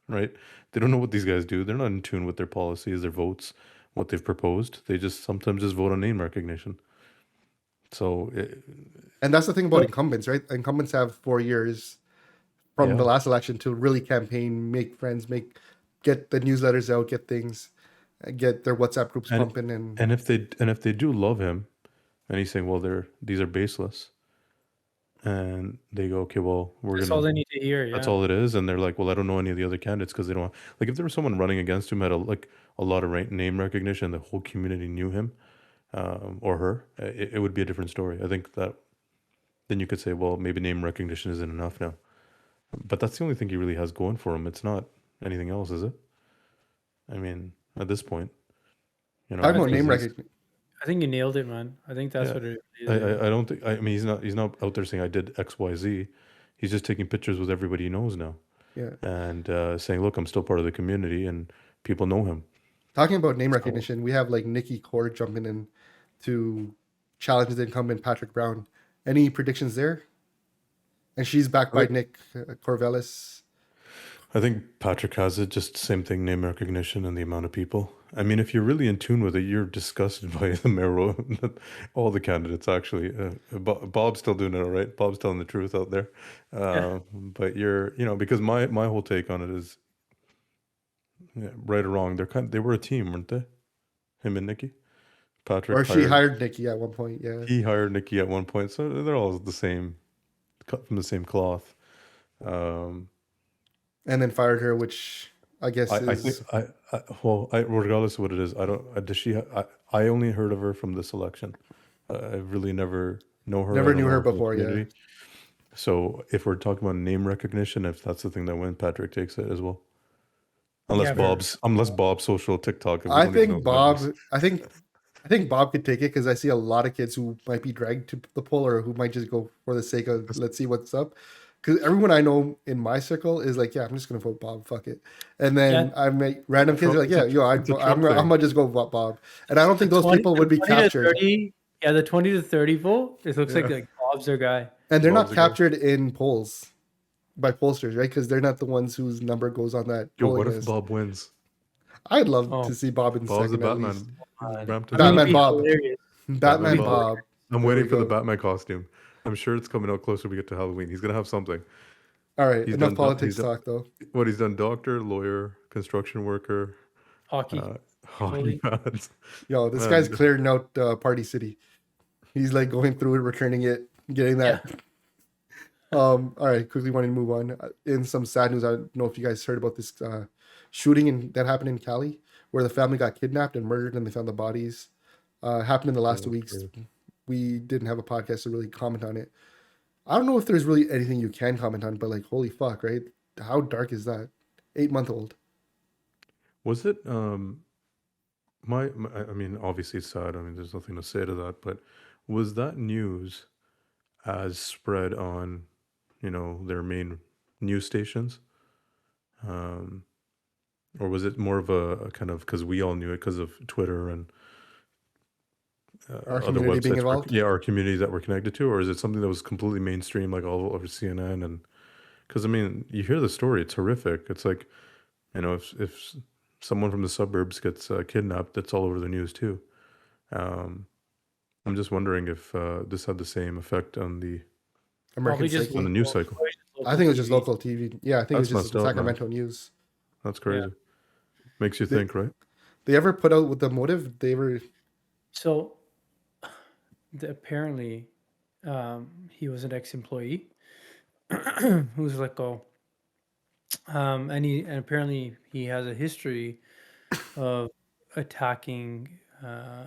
C: right? They don't know what these guys do. They're not in tune with their policies, their votes, what they've proposed. They just sometimes just vote on name recognition. So,
A: and that's the thing about incumbents, right? Incumbents have 4 years from the last election to really campaign, make friends, get the newsletters out, get things, get their WhatsApp groups pumping,
C: and if they do love him, and he's saying, well, these are baseless. And they go, okay, well,
B: that's all they need to hear. Yeah.
C: That's all it is. And they're like, well, I don't know any of the other candidates because they don't like, if there was someone running against him had a lot of name recognition, the whole community knew him or her, it would be a different story. I think that then you could say, well, maybe name recognition isn't enough now. But that's the only thing he really has going for him. It's not anything else, is it? I mean, at this point,
A: you know, I don't name recognition.
B: I think you nailed it, man. I think that's what it is.
C: I don't think. I mean, he's not out there saying I did X, Y, Z. He's just taking pictures with everybody he knows now.
A: Yeah.
C: And saying, look, I'm still part of the community, and people know him.
A: Talking about name recognition, we have like Nikki Cord jumping in to challenge the incumbent Patrick Brown. Any predictions there? And she's backed by Nick Corvallis.
C: I think Patrick has it, just same thing, name recognition and the amount of people. I mean, if you're really in tune with it, you're disgusted by the mayoral, all the candidates, actually. Bob's still doing it all right. Bob's telling the truth out there. But because my whole take on it is, right or wrong, they were a team, weren't they? Him and Nikki? Patrick.
A: Or she hired Nikki at one point, yeah.
C: He hired Nikki at one point, so they're all the same, cut from the same cloth. Um,
A: and then fired her, which I guess
C: I think
A: is
C: regardless of what it is, I don't. Does she? I only heard of her from this election. I really never know her. I
A: never
C: don't
A: knew
C: know
A: her
C: her from the
A: before. Yeah,
C: community. So if we're talking about name recognition, if that's the thing that wins, Patrick takes it as well. Unless
B: Yeah, for
C: Bob's social TikTok, and we
A: I
C: don't even know
A: think
C: the numbers.
A: Bob. I think Bob could take it because I see a lot of kids who might be dragged to the poll or who might just go for the sake of let's see what's up. Because everyone I know in my circle is like, yeah, I'm just gonna vote Bob. Fuck it. And then
B: yeah.
A: I make random kids
C: Trump-
A: are like, yeah,
C: it's a-
A: yo,
C: it's a
A: I'm
C: Trump thing.
A: gonna just go vote Bob. And I don't think those
B: 20
A: people would be
B: 20 to
A: captured.
B: 30, yeah, the 20 to 30 vote. It looks
C: Yeah.
B: like Bob's their guy.
A: And they're
C: Bob's
A: not
C: the guy.
A: captured in polls by pollsters, right? Because they're not the ones whose number goes on that
C: Yo,
A: polling
C: what if
A: list.
C: Bob wins?
A: I'd love
B: Oh.
A: to see Bob in
C: Bob's the
A: second at least.
C: Batman. Brampton
A: Batman
B: it'd be
A: Bob.
B: hilarious.
A: Batman
C: Bob.
A: Bob.
C: I'm
A: There
C: waiting
A: we
C: for the
A: go.
C: Batman costume. I'm sure it's coming out closer we get to Halloween. He's gonna have something.
A: All right,
C: He's
A: enough
C: done-
A: politics
C: he's done-
A: talk though.
C: What he's done: doctor, lawyer, construction worker,
B: Hockey.
C: hockey pads.
A: Yo, this
C: Man.
A: guy's clearing out Party City. He's like going through it, returning it, getting that. All right, quickly wanting to move on. In some sad news, I don't know if you guys heard about this shooting that happened in Cali, where the family got kidnapped and murdered, and they found the bodies. Happened in the last 2 weeks. We didn't have a podcast to really comment on it. I don't know if there's really anything you can comment on, but like, holy fuck, right? How dark is that? 8-month-old.
C: Was it I mean, obviously it's sad. I mean, there's nothing to say to that, but was that news as spread on, their main news stations? Or was it more of a kind of, because we all knew it because of Twitter and
A: Our
C: other
A: community being
C: websites,
A: involved?
C: our communities that we're connected to, or is it something that was completely mainstream, like all over CNN? And because I mean, you hear the story, it's horrific. It's like, if someone from the suburbs gets kidnapped, that's all over the news too. I'm just wondering if this had the same effect on the
A: American
B: Probably just
A: psyche.
C: on the news cycle.
A: I think it was just local TV. Yeah, I think
C: That's
A: it was just
C: messed up, man.
A: Sacramento news.
C: That's crazy. Makes you think, right?
A: They ever put out with the motive? They ever?
B: So apparently he was an ex-employee who was let go. And apparently he has a history of attacking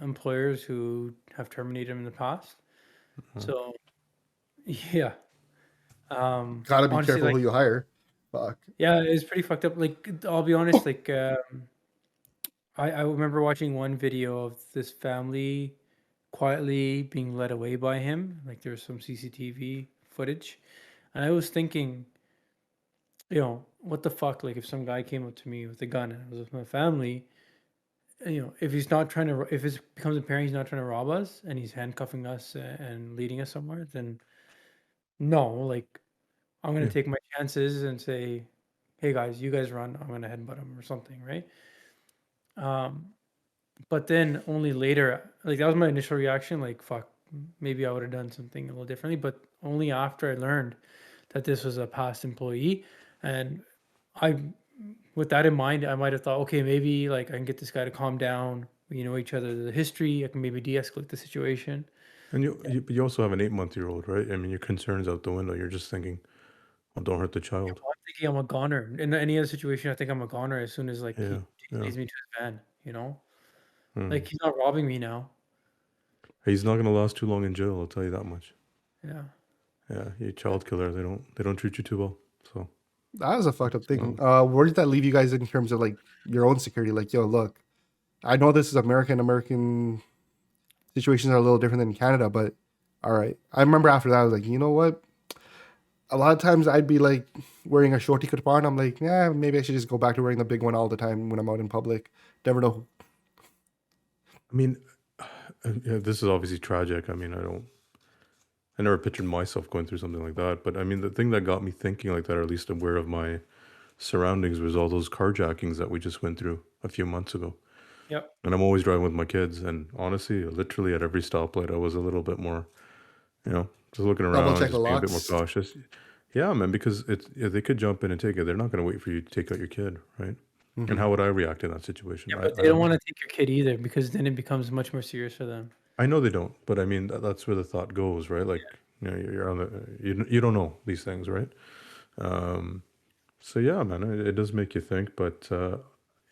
B: employers who have terminated him in the past. So yeah.
A: Gotta be
B: honestly,
A: careful
B: like,
A: who you hire. Fuck.
B: yeah, it's pretty fucked up. Like, I'll be honest, like, I remember watching one video of this family quietly being led away by him. Like, there's some CCTV footage. And I was thinking, what the fuck? Like, if some guy came up to me with a gun and I was with my family, if he's not trying to, if it becomes apparent he's not trying to rob us and he's handcuffing us and leading us somewhere, then no, like, I'm going to take my chances and say, hey guys, you guys run, I'm going to headbutt him or something, right? But then only later, like, that was my initial reaction, like, fuck, maybe I would have done something a little differently, but only after I learned that this was a past employee. And with that in mind, I might have thought, okay, maybe like I can get this guy to calm down. We know each other, the history, I can maybe de-escalate the situation.
C: And you also have an 8-month-old, right? I mean, your concerns out the window. You're just thinking, well, don't hurt the child.
B: I'm thinking I'm a goner. In any other situation, I think I'm a goner as soon as like
C: Yeah,
B: he leads me to his van,
C: Hmm.
B: Like, he's not robbing me now.
C: He's not gonna last too long in jail. I'll tell you that much.
B: Yeah.
C: Yeah, you child killer. They don't treat you too well. So
A: That was a fucked up thing. Where did that leave you guys in terms of like your own security? Like, yo, look, I know this is American situations are a little different than Canada, but all right. I remember after that, I was like, you know what? A lot of times I'd be like wearing a shorty kurpan. I'm like, yeah, maybe I should just go back to wearing the big one all the time when I'm out in public. Never know.
C: I mean, this is obviously tragic. I mean, I never pictured myself going through something like that. But I mean, the thing that got me thinking like that, or at least aware of my surroundings, was all those carjackings that we just went through a few months ago.
B: Yep.
C: And I'm always driving with my kids, and honestly, literally at every stoplight, I was a little bit more, just looking around,
A: check
C: just
A: the
C: being a bit more
A: locks.
C: cautious. Yeah, man, because they could jump in and take it. They're not going to wait for you to take out your kid, right? And how would I react in that situation?
B: Yeah, but they don't want to take your kid either, because then it becomes much more serious for them.
C: I know they don't, but I mean that's where the thought goes, right? Like, you're on you don't know these things, right? So yeah, man, it does make you think, but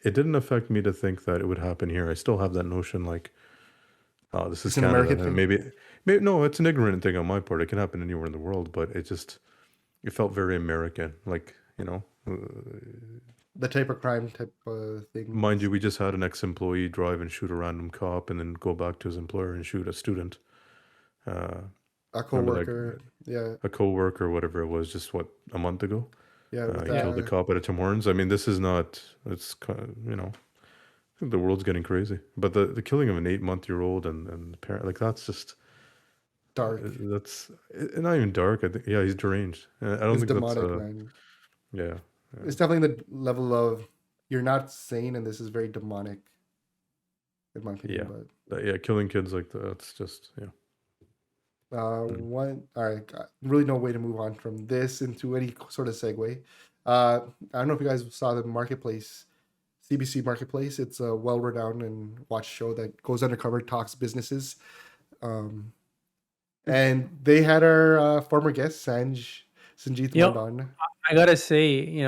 C: it didn't affect me to think that it would happen here. I still have that notion like, oh, this is
A: It's an
C: Canada,
A: American
C: and
A: thing.
C: maybe no, it's an ignorant thing on my part. It can happen anywhere in the world, but it felt very American, like
A: The type of crime type thing.
C: mind you, we just had an ex-employee drive and shoot a random cop, and then go back to his employer and shoot a student.
A: A
C: Remember
A: coworker. Yeah.
C: a co-worker, whatever it was, just what, a month ago?
A: Yeah. With
C: He killed the cop at a Tim Hortons. I mean, this is not. It's kind of, I think the world's getting crazy. But the killing of an 8-month-old and the parent, like that's just
A: dark.
C: that's not even dark. I think he's deranged. I don't
A: It's
C: think that's
A: demonic, man.
C: yeah.
A: It's definitely the level of you're not sane, and this is very demonic, in my opinion.
C: Yeah.
A: But
C: Killing kids like that's just
A: one. All right, really no way to move on from this into any sort of segue. I don't know if you guys saw the marketplace, CBC Marketplace. It's a well-renowned and watched show that goes undercover, talks businesses, and they had our former guest Sanjeet
B: Yep.
A: on.
B: I gotta say,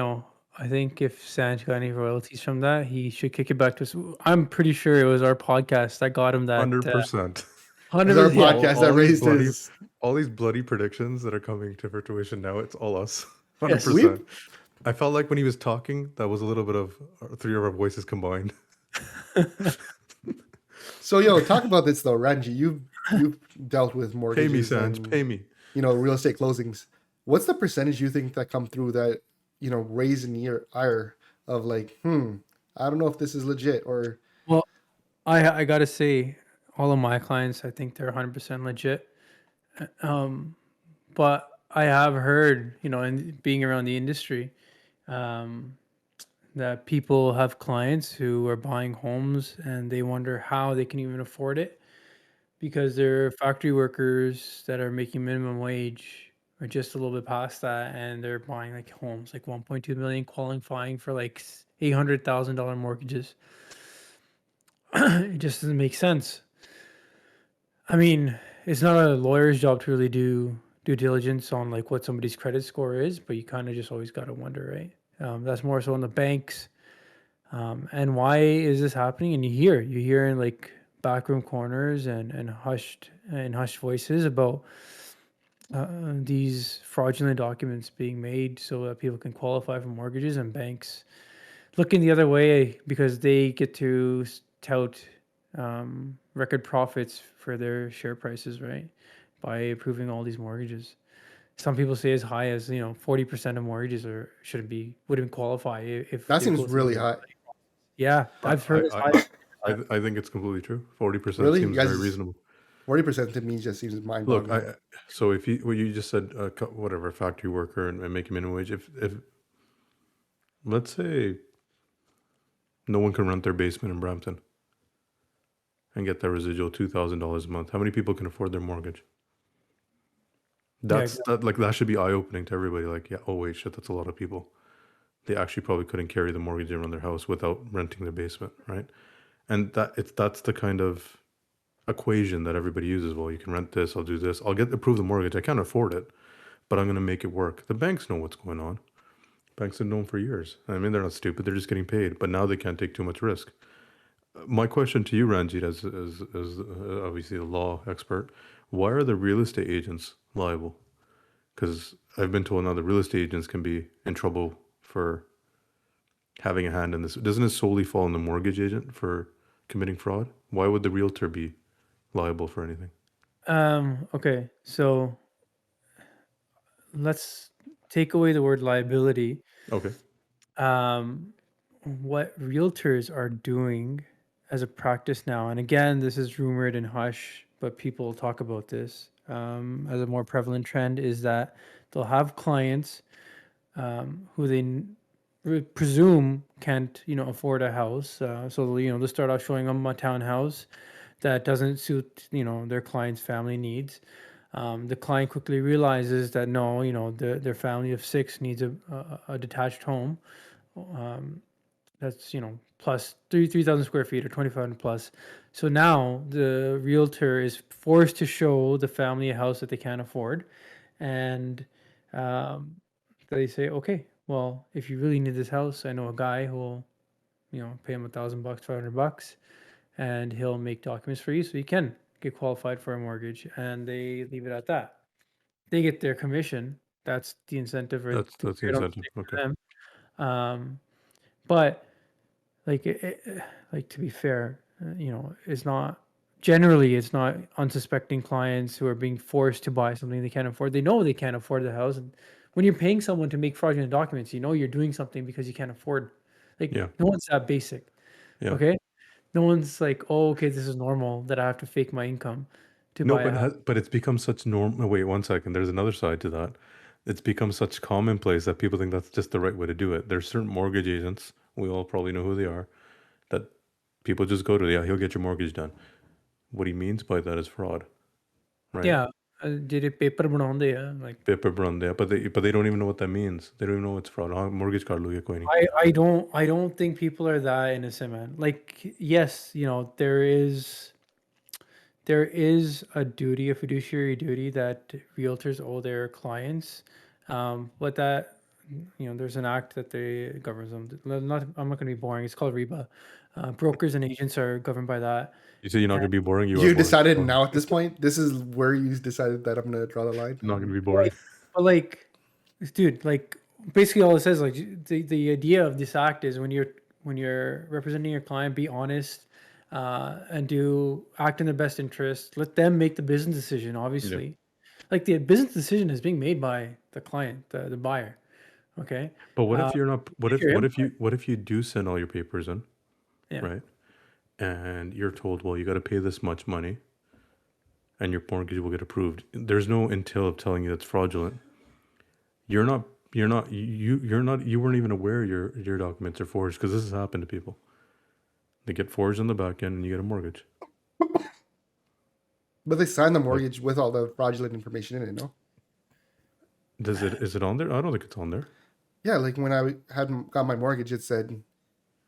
B: I think if Sanj got any royalties from that, he should kick it back to us. I'm pretty sure it was our podcast that got him that.
C: 100%.
A: It's our
B: 100%.
A: podcast that raised his.
C: All these bloody predictions that are coming to fruition now, it's all us.
B: Yes.
C: 100%. I felt like when he was talking, that was a little bit of three of our voices combined.
A: So, talk about this though, Ranji. You've dealt with mortgages.
C: Pay me, Sanj.
A: and,
C: Pay me.
A: real estate closings. What's the percentage you think that come through that raise in your ire of like, I don't know if this is legit or
B: Well, I gotta say, all of my clients, I think they're 100% legit. But I have heard, in being around the industry, that people have clients who are buying homes and they wonder how they can even afford it because they're factory workers that are making minimum wage or just a little bit past that, and they're buying like homes like 1.2 million, qualifying for like $800,000 mortgages. It just doesn't make sense. I mean, it's not a lawyer's job to really do due diligence on like what somebody's credit score is, but you kind of just always got to wonder, right? That's more so on the banks. And why is this happening? And you hear in like backroom corners and hushed voices about these fraudulent documents being made so that people can qualify for mortgages, and banks looking the other way because they get to tout record profits for their share prices, right? By approving all these mortgages. Some people say as high as 40% of mortgages wouldn't qualify if
A: that
B: it
A: seems
B: goes
A: really
B: through.
A: high.
B: Yeah, I've heard as high.
C: I think it's completely true. 40%
A: Really?
C: seems
A: You guys-
C: very reasonable.
A: 40% to me just seems mind
C: Look,
A: boggling.
C: so if what you just said, whatever, factory worker and making minimum wage, if let's say no one can rent their basement in Brampton and get that residual $2,000 a month, how many people can afford their mortgage? That should be eye-opening to everybody. Like, yeah, oh wait, shit, that's a lot of people. They actually probably couldn't carry the mortgage around their house without renting their basement, right? And that's the kind of equation that everybody uses. Well, you can rent this, I'll do this, I'll approve the mortgage. I can't afford it, but I'm going to make it work. The banks know what's going on. Banks have known for years. I mean, they're not stupid. They're just getting paid, but now they can't take too much risk. My question to you, Ranjit, as obviously the law expert, why are the real estate agents liable? Because I've been told now the real estate agents can be in trouble for having a hand in this. Doesn't it solely fall on the mortgage agent for committing fraud? Why would the realtor be liable for anything?
B: Okay, so let's take away the word liability.
C: Okay.
B: What realtors are doing as a practice now, and again, this is rumored and hush, but people talk about this as a more prevalent trend, is that they'll have clients who they presume can't, afford a house. So they'll start off showing them a townhouse that doesn't suit, their client's family needs. The client quickly realizes that no, their family of 6 needs a detached home. That's plus 3,000 square feet or 2,500 plus. So now the realtor is forced to show the family a house that they can't afford, and they say, okay, well, if you really need this house, I know a guy who will, pay him $1,000, $500, and he'll make documents for you so you can get qualified for a mortgage. And they leave it at that. They get their commission. That's the incentive, right?
C: That's the
B: Right on the
C: incentive.
B: stick for
C: Okay.
B: them. But like, like to be fair, it's not generally it's not unsuspecting clients who are being forced to buy something they can't afford. They know they can't afford the house, and when you're paying someone to make fraudulent documents, you're doing something because you can't afford. Like
C: Yeah.
B: no one's that basic.
C: Yeah.
B: Okay, no one's like, oh, okay, this is normal that I have to fake my income to
C: No,
B: buy a house.
C: but it's become such norm. Oh, wait, 1 second. There's another side to that. It's become such commonplace that people think that's just the right way to do it. There's certain mortgage agents, we all probably know who they are, that people just go to. Yeah, he'll get your mortgage done. What he means by that is fraud, right?
B: Yeah, ਜਿਹੜੇ paper ਬਣਾਉਂਦੇ ਆ, like
C: Paper brand, yeah, but they don't even know what that means. They don't even know it's fraud. Mortgage card loge koi nahi.
B: I don't think people are that innocent, man. Like, yes, there is a duty, a fiduciary duty that realtors owe their clients. But that, there's an act that they governs them. I'm not going to be boring. It's called REBA. Brokers and agents are governed by that.
C: You say you're not going to be boring. You are
A: You
C: boring.
A: decided
C: Oh,
A: now at this point. This is where you decided that I'm gonna draw the line.
C: not going to be boring.
B: But like, dude, like basically all it says, like the idea of this act is when you're representing your client, be honest, and act in their best interest. Let them make the business decision. Obviously, like the business decision is being made by the client, the buyer. Okay.
C: But what if you're not? What if
B: your
C: what if you do send all your papers in,
B: Yeah.
C: right? And you're told, well, you got to pay this much money, and your mortgage will get approved. There's no entail of telling you that's fraudulent. You weren't even aware your documents are forged, because this has happened to people. They get forged on the back end, and you get a mortgage.
A: But they signed the mortgage with all the fraudulent information in it, no?
C: Is it on there? I don't think it's on there.
A: Yeah, like when I got my mortgage, it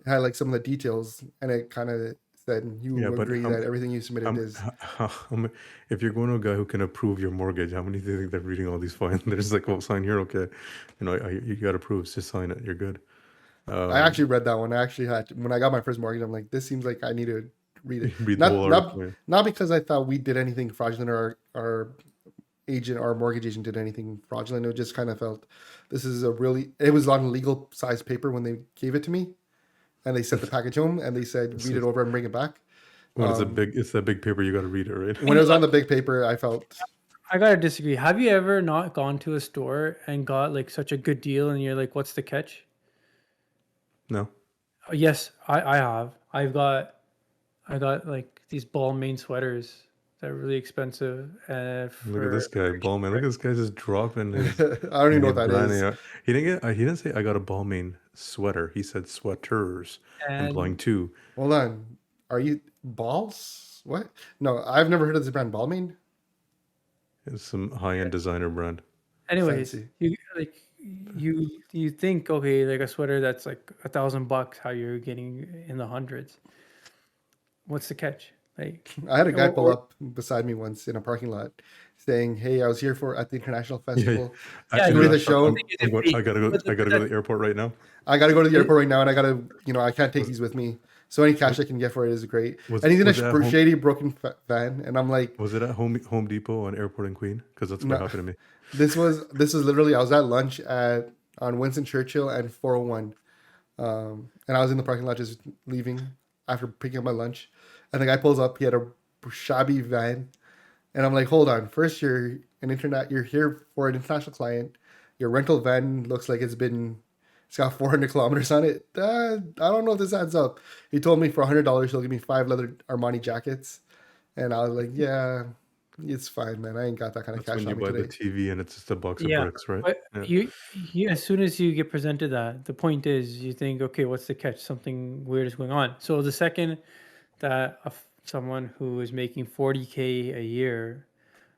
A: had like some of the details, and it kind of said you
C: Yeah, but
A: agree
C: how-
A: that everything you submitted is.
C: If you're going to a guy who can approve your mortgage, how many do you think they're reading all these fines? They're just like, well, sign here, okay. You got approved, just sign it, you're good.
A: I actually read that one. I actually had when I got my first mortgage. I'm like, this seems like I need to read it.
C: Read the whole article, yeah.
A: Not because I thought we did anything fraudulent or our agent or mortgage agent did anything fraudulent. It just kind of felt this is it was on a legal size paper when they gave it to me, and they sent the package home and they said read it over and bring it back.
C: Well, it's that big paper, you got to read it, right?
A: When it was on the big paper, I felt.
B: I gotta disagree. Have you ever not gone to a store and got like such a good deal and you're like, what's the catch?
C: No.
B: Yes, I have. I got like these Balmain sweaters that are really expensive.
C: Look at this guy, Balmain. Look at this guy just dropping his.
A: I don't even know what that is.
C: He didn't say I got a Balmain sweater. He said sweaters, implying two.
A: Hold on. Are you balls? What? No, I've never heard of this brand, Balmain.
C: It's some high-end designer brand.
B: Anyways,
A: Fancy.
B: you think, okay, like a sweater that's like $1,000, how you're getting in the hundreds. What's the catch? Like,
A: I had a guy pull up beside me once in a parking lot saying, "Hey, I was here at the International Festival.
C: Actually,
A: the show.
C: I gotta go to the airport right now.
A: I gotta go to the airport right now, and I can't take these with me. So any cash I can get for it is great." And he's in a shady, broken van, and I'm like,
C: was it at Home Depot on Airport and Queen? Because that's what happened to me.
A: This was literally, I was at lunch on Winston Churchill and 401, and I was in the parking lot just leaving after picking up my lunch, and the guy pulls up. He had a shabby van, and I'm like, hold on. First, you're here for an international client. Your rental van looks like it's got 400 kilometers on it. I don't know if this adds up. He told me for $100 he'll give me 5 leather Armani jackets, and I was like, yeah. It's fine, man. I ain't got that kind of cash on me today.
C: When you buy the TV and it's just a box of bricks, right?
B: But you, as soon as you get presented that, the point is you think, okay, what's the catch? Something weird is going on. So the second that someone who is making $40K a year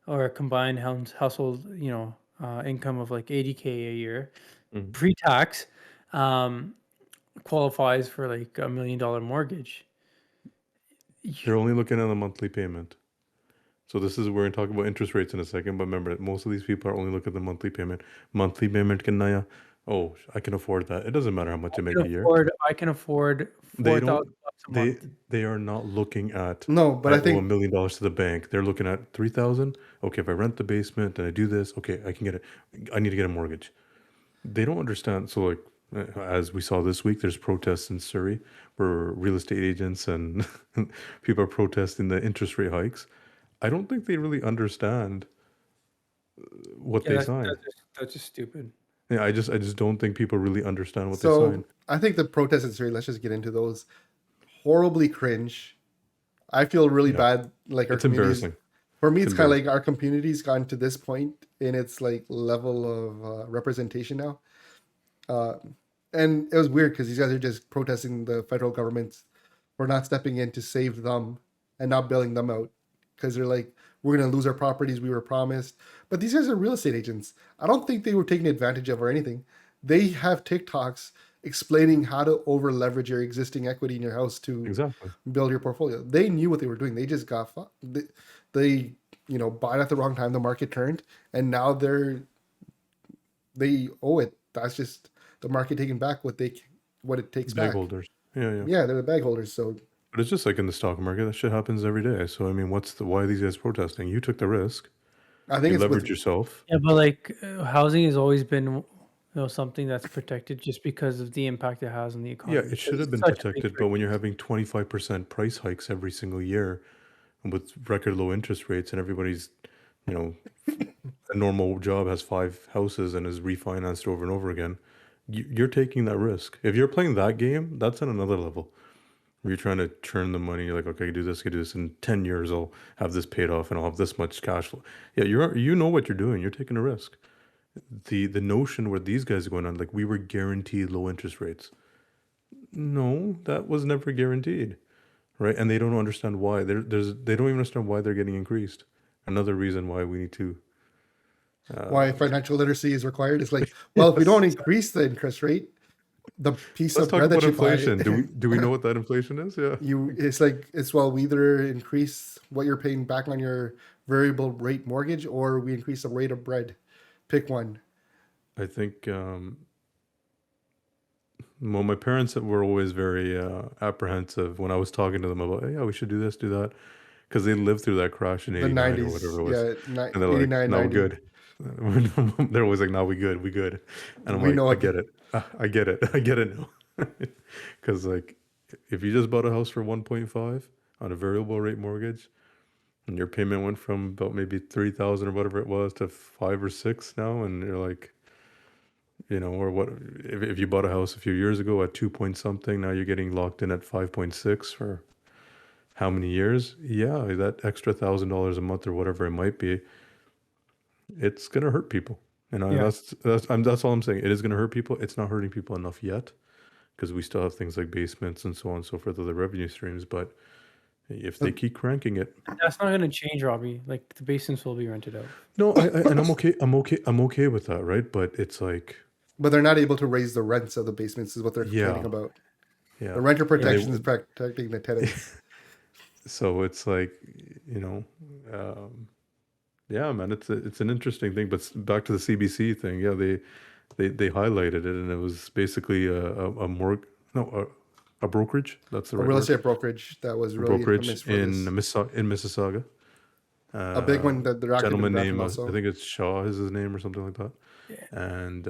B: or a combined household, income of like $80K a year, pre-tax, qualifies for like $1 million mortgage.
C: They're only looking at a monthly payment. So this is where we're going to talk about interest rates in a second. But remember, most of these people are only looking at the monthly payment. Monthly payment can naya. Oh, I can afford that. It doesn't matter how much I make a year.
B: I can afford
C: They
B: $4,000
C: don't.
B: a
C: They
B: month.
C: they are not looking at.
A: No, but
C: I
A: I
C: owe $1
A: think
C: million to the bank. They're looking at 3,000. Okay, if I rent the basement and I do this, okay, I can get it. I need to get a mortgage. They don't understand. So like, as we saw this week, there's protests in Surrey where real estate agents and people are protesting the interest rate hikes. I don't think they really understand what
B: Yeah,
C: they
B: that's,
C: sign.
B: that's just stupid.
C: Yeah, I just don't think people really understand what they
A: so.
C: sign.
A: I think the protests in Syria. Let's just get into those. Horribly cringe. I feel really
C: Yeah.
A: bad. Like our
C: It's
A: communities.
C: embarrassing.
A: For me, it's kind of like our community's gotten to this point in its like level of representation now. And it was weird because these guys are just protesting the federal government for not stepping in to save them and not bailing them out because they're like, we're going to lose our properties we were promised. But these guys are real estate agents. I don't think they were taken advantage of or anything. They have TikToks explaining how to over leverage your existing equity in your house to
C: Exactly.
A: build your portfolio. They knew what they were doing. They just got they bought at the wrong time. The market turned, and now they owe it. That's just the market taking back what it takes
C: Bag
A: back.
C: holders. Yeah.
A: Yeah, they're the bag holders. So
C: But it's just like in the stock market, that shit happens every day. So I mean, why are these guys protesting? You took the risk.
A: I think
C: You
A: it's
C: leveraged
A: with,
C: yourself.
B: Yeah, but like housing has always been something that's protected just because of the impact it has on the
C: Yeah,
B: economy.
C: it should have
B: It's
C: been
B: such a big
C: protected, but when you're having 25% price hikes every single year and with record low interest rates and everybody's, a normal job has 5 houses and is refinanced over and over again, you're taking that risk. If you're playing that game, that's on another level. Where you're trying to churn the money, you're like, okay, I can do this, I can do this. In 10 years, I'll have this paid off and I'll have this much cash flow. Yeah, you know what you're doing. You're taking a risk. The notion where these guys are going on, like we were guaranteed low interest rates. No, that was never guaranteed, right? And they don't understand why. They don't even understand why they're getting increased. Another reason why we need to.
A: why financial literacy is required. It's like, well, if we don't increase the interest rate, the piece
C: Let's
A: of
C: talk
A: bread
C: about
A: that you buy,
C: inflation. Do we know what that inflation is? Yeah.
A: we either increase what you're paying back on your variable rate mortgage or we increase the rate of bread. Pick one.
C: I think. Well, my parents were always very apprehensive when I was talking to them about, hey, yeah, we should do this, do that, because they lived through that crash in
A: The
C: '89 or
A: 90s.
C: whatever it was.
A: Yeah,
C: And they're like,
A: 89,
C: now we're
A: 90.
C: good. They're always like, now we good. And I'm
A: We
C: like,
A: know
C: I
A: what
C: get it. I get it now. Because like, if you just bought a house for 1.5 on a variable rate mortgage, and your payment went from about maybe 3,000 or whatever it was to 5 or 6 now, and you're like, or what if you bought a house a few years ago at 2 point something, now you're getting locked in at 5.6 for how many years? Yeah, that extra $1,000 a month or whatever it might be, it's gonna hurt people.
B: Yeah.
C: That's all I'm saying. It is gonna hurt people. It's not hurting people enough yet because we still have things like basements and so on and so forth, other revenue streams. But if they keep cranking it,
B: That's not going to change, Robbie. Like the basements will be rented out.
C: no, and I'm okay. I'm okay with that, right? But it's like,
A: But they're not able to raise the rents of the basements is what they're
C: Yeah.
A: complaining about.
C: yeah.
A: The renter protection is protecting the tenants.
C: So it's like, yeah, man, it's an interesting thing. But back to the CBC thing, yeah, they highlighted it, and it was basically a brokerage. That's the
A: A
C: right
A: real
C: word.
A: estate brokerage that was
C: A
A: really
C: brokerage
A: infamous for
C: in
A: this.
C: Mississauga.
A: A big one that they're active in
C: Gentleman
A: Brampton
C: name,
A: also.
C: I think it's Shaw is his name or something like that. And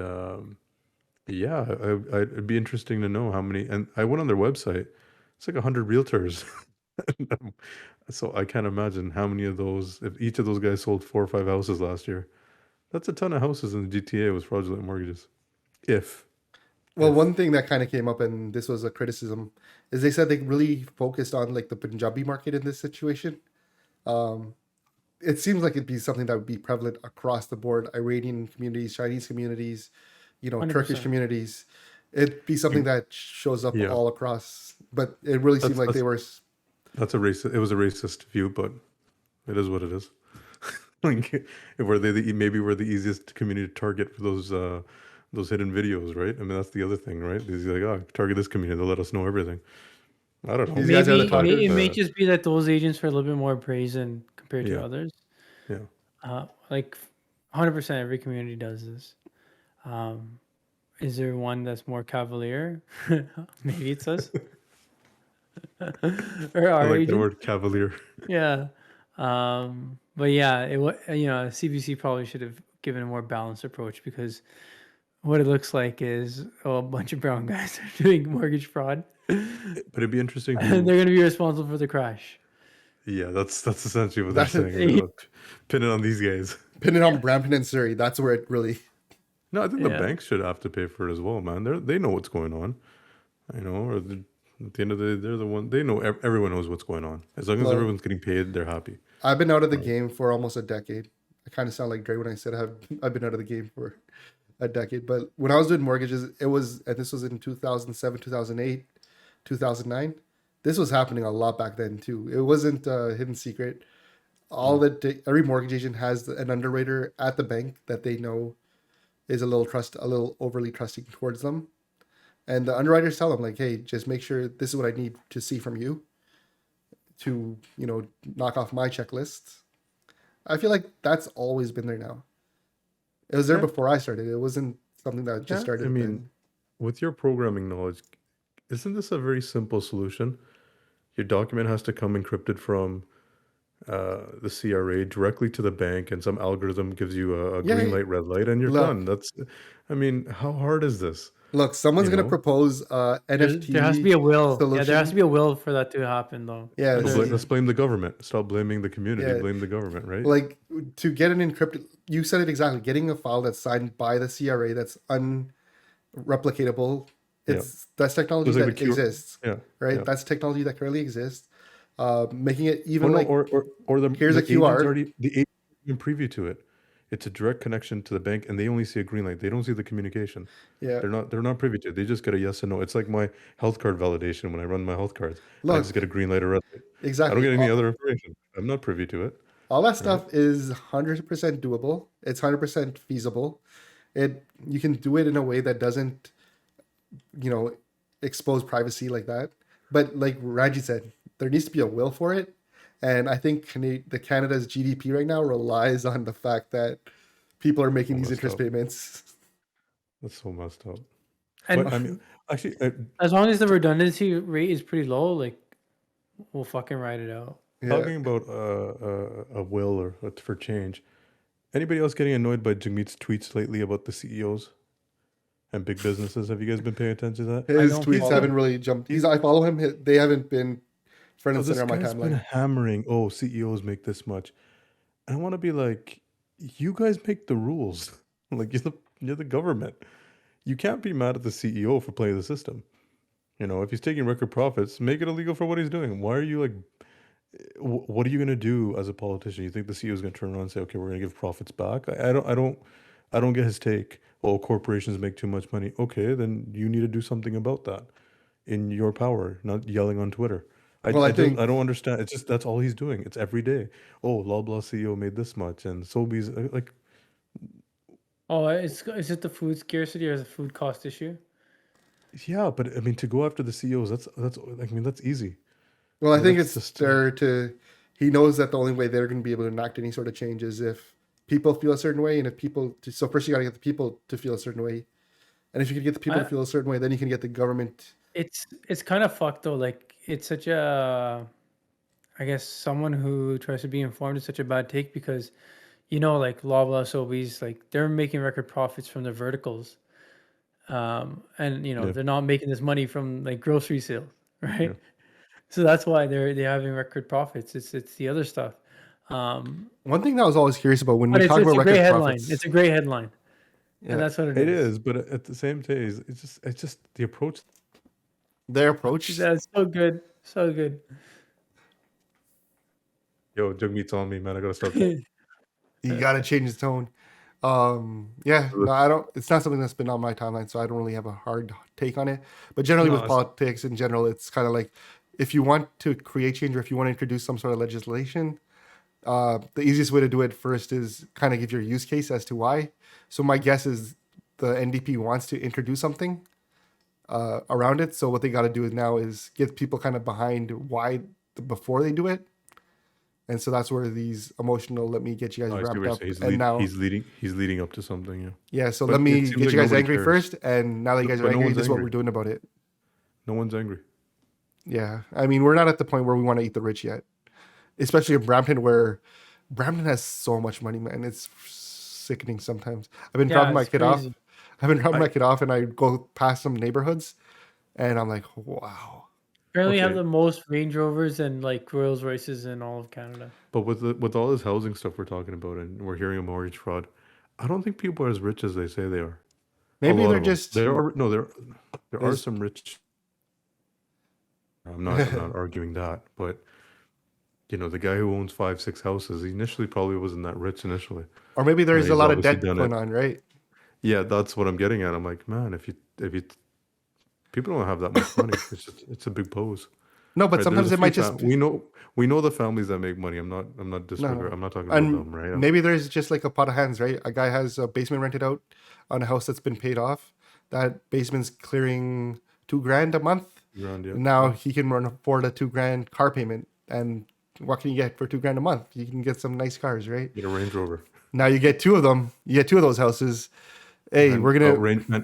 C: yeah, it'd be interesting to know how many. And I went on their website. It's like 100 realtors. So I can't imagine how many of those, if each of those guys sold 4 or 5 houses last year. That's a ton of houses in the GTA with fraudulent mortgages.
A: Well, one thing that kind of came up, and this was a criticism, is they said they really focused on like the Punjabi market in this situation. It seems like it'd be something that would be prevalent across the board. Iranian communities, Chinese communities,
B: 100%.
A: Turkish communities. It'd be something that shows up
C: Yeah.
A: all across. But it really seemed like they were.
C: That's it was a racist view, but it is what it is. Like, maybe we're the easiest community to target for those hidden videos, right? I mean, that's the other thing, right? These like, target this community, they'll let us know everything. I don't know.
A: These guys are the
B: Maybe
A: targets.
B: it may just be that those agents are a little bit more brazen compared to
C: Yeah.
B: others.
C: Yeah.
B: Like 100% every community does this. Is there one that's more cavalier? Maybe it's us or
C: I
B: our
C: like that
B: agent.
C: word cavalier.
B: Yeah. But yeah, CBC probably should have given a more balanced approach, because what it looks like is a bunch of brown guys are doing mortgage fraud.
C: But it'd be interesting
B: And they're
C: who.
B: going to be responsible for the crash.
C: Yeah, that's essentially what they're
A: That's
C: saying. They're gonna pin it on these guys.
A: pin it on Brampton and Surrey. That's where it really.
C: No, I think the
B: Yeah.
C: banks should have to pay for it as well, man. They know what's going on, at the end of the day, they're the one. They know everyone knows what's going on. As long as
A: Well-
C: everyone's getting paid, they're happy.
A: I've been out of the game for almost a decade. I kind of sound like Dre when I said I've been out of the game for a decade. But when I was doing mortgages, and this was in 2007, 2008, 2009. This was happening a lot back then too. It wasn't a hidden secret. Every mortgage agent has an underwriter at the bank that they know is a little overly trusting towards them. And the underwriters tell them, like, hey, just make sure this is what I need to see from you to, knock off my checklist. I feel like that's always been there now. It was there
C: Yeah.
A: before I started. It wasn't something that just started.
C: I mean,
A: then.
C: with your programming knowledge, isn't this a very simple solution? Your document has to come encrypted from the CRA directly to the bank, and some algorithm gives you a
A: Yeah,
C: green
A: yeah.
C: light, red light, and you're
A: Look.
C: done. I mean, how hard is this?
A: Look, someone's
C: you
A: going to
C: know?
A: propose NFT.
B: There has to be a will. Yeah,
A: solution.
B: there has to be a will for that to happen, though.
A: Yeah,
C: Let's,
A: there's-
C: let's blame the government. Stop blaming the community.
A: Yeah.
C: Blame the government, right?
A: Like, to get an encrypted, you said it exactly, getting a file that's signed by the CRA that's unreplicatable. That's technology
C: It's like
A: that
C: the QR
A: exists,
C: yeah,
A: right?
C: yeah.
A: That's technology that currently exists. Making it even
C: Oh, no,
A: like
C: or the
A: here's
C: the
A: a QR.
C: the agent even preview to it. It's a direct connection to the bank, and they only see a green light. They don't see the communication.
A: yeah.
C: They're not privy to it. They just get a yes and no. It's like my health card validation when I run my health cards. I
A: Look,
C: just get a green light or red light. I
A: exactly.
C: don't get any other information. I'm not privy to it.
A: All that stuff is 100% doable. It's 100% feasible. You can do it in a way that doesn't, expose privacy like that. But like Ranjit said, there needs to be a will for it. And I think Canada's GDP right now relies on the fact that people are making these
C: messed
A: interest
C: up.
A: payments.
C: That's so messed up.
B: And
C: But I mean, actually,
B: as long as the redundancy rate is pretty low, like, we'll fucking ride it out.
A: Yeah.
C: talking about a will or for change. Anybody else getting annoyed by Jagmeet's tweets lately about the CEOs and big businesses? Have you guys been paying attention to that?
A: His
B: don't
A: tweets
B: follow
A: haven't really jumped. I follow him. They haven't been front and
C: This
A: center on my
C: guy's been
A: timeline.
C: hammering, oh, CEOs make this much. And I want to be like, you guys make the rules. Like, you're the government. You can't be mad at the CEO for playing the system. If he's taking record profits, make it illegal for what he's doing. Why are you like, what are you going to do as a politician? You think the CEO is going to turn around and say, okay, we're going to give profits back? I don't get his take. Oh, corporations make too much money. Okay, then you need to do something about that in your power, not yelling on Twitter. I
A: think
C: don't understand. It's just that's all he's doing. It's every day. Oh, Loblaw CEO made this much, and Sobeys like.
B: Oh, is it the food scarcity or is it a food cost issue?
C: Yeah, but I mean, to go after the CEOs, that's easy.
A: Well, I
C: Yeah,
A: think
C: that's
A: it's
C: just,
A: there to. He knows that the only way they're going to be able to enact any sort of change is if people feel a certain way, and if people. So first, you got to get the people to feel a certain way, and if you can get the people to feel a certain way, then you can get the government.
B: It's kind of fucked though. Like, it's such a, I guess someone who tries to be informed is such a bad take, because, like Loblaw, Sobeys, like they're making record profits from their verticals, and
C: Yeah.
B: they're not making this money from like grocery sales, right?
C: Yeah.
B: So that's why they're having record profits. It's the other stuff.
A: One thing that I was always curious about when
B: But
A: we talk about
B: it's a great
A: record
B: headline.
A: profits.
B: It's a great headline,
A: Yeah.
B: and that's what
C: It is, but at the same time, it's just the approach.
A: Their approach.
B: That's so good, so good.
C: Yo, Jagmeet's on me, man. I gotta stop.
A: You got to change the tone. Yeah, no, I don't. It's not something that's been on my timeline, so I don't really have a hard take on it. But generally,
C: No,
A: with politics in general, it's kind of like if you want to create change or if you want to introduce some sort of legislation, the easiest way to do it first is kind of give your use case as to why. So my guess is the NDP wants to introduce something around it. So what they got to do now is get people kind of behind why before they do it. And so that's where these emotional, let me get you guys
C: I see what
A: ramped
C: you're
A: up.
C: saying.
A: And now,
C: He's leading up to something. Yeah.
A: yeah, so
C: But
A: let
C: it
A: me
C: seems
A: get
C: like
A: you guys
C: nobody
A: angry
C: cares.
A: first. And now that you guys are
C: But no
A: angry,
C: one's
A: this is what
C: angry.
A: we're doing about it.
C: No one's angry.
A: Yeah. I mean, we're not at the point where we want to eat the rich yet, especially in Brampton, where Brampton has so much money, man. It's sickening sometimes. I've been
B: Yeah,
A: dropping my
B: it's
A: kid off.
B: crazy.
A: I've been dropping
C: I-
A: my kid off, and I go past some neighborhoods, and I'm like, wow.
B: Apparently, have
C: Okay.
B: the most Range Rovers and like Rolls Royces in all of Canada.
C: But with all this housing stuff we're talking about, and we're hearing of mortgage fraud, I don't think people are as rich as they say they are.
A: Maybe
C: a lot
A: they're
C: of them.
A: just
C: There are
A: there's-
C: some rich. I'm not arguing that, but the guy who owns 5-6 houses, he initially probably wasn't that rich initially.
A: or maybe there's
C: he's
A: a lot of
C: obviously
A: debt
C: done
A: going
C: it.
A: on, right?
C: Yeah, that's what I'm getting at. I'm like, man, if you people don't have that much money. It's a big pose.
A: No, but
C: Right,
A: sometimes
C: there's a
A: it might
C: few
A: just
C: we know the families that make money. I'm not disregarding. I'm not talking about
A: and
C: them, right?
A: maybe there's just like a pot of hands, right? A guy has a basement rented out on a house that's been paid off. That basement's clearing $2,000 a month.
C: Around, yeah.
A: Now he can afford a $2,000 car payment. And what can you get for $2,000 a month? You can get some nice cars, right?
C: Get a Range Rover.
A: Now you get two of them. You get two of those houses. Hey, we're gonna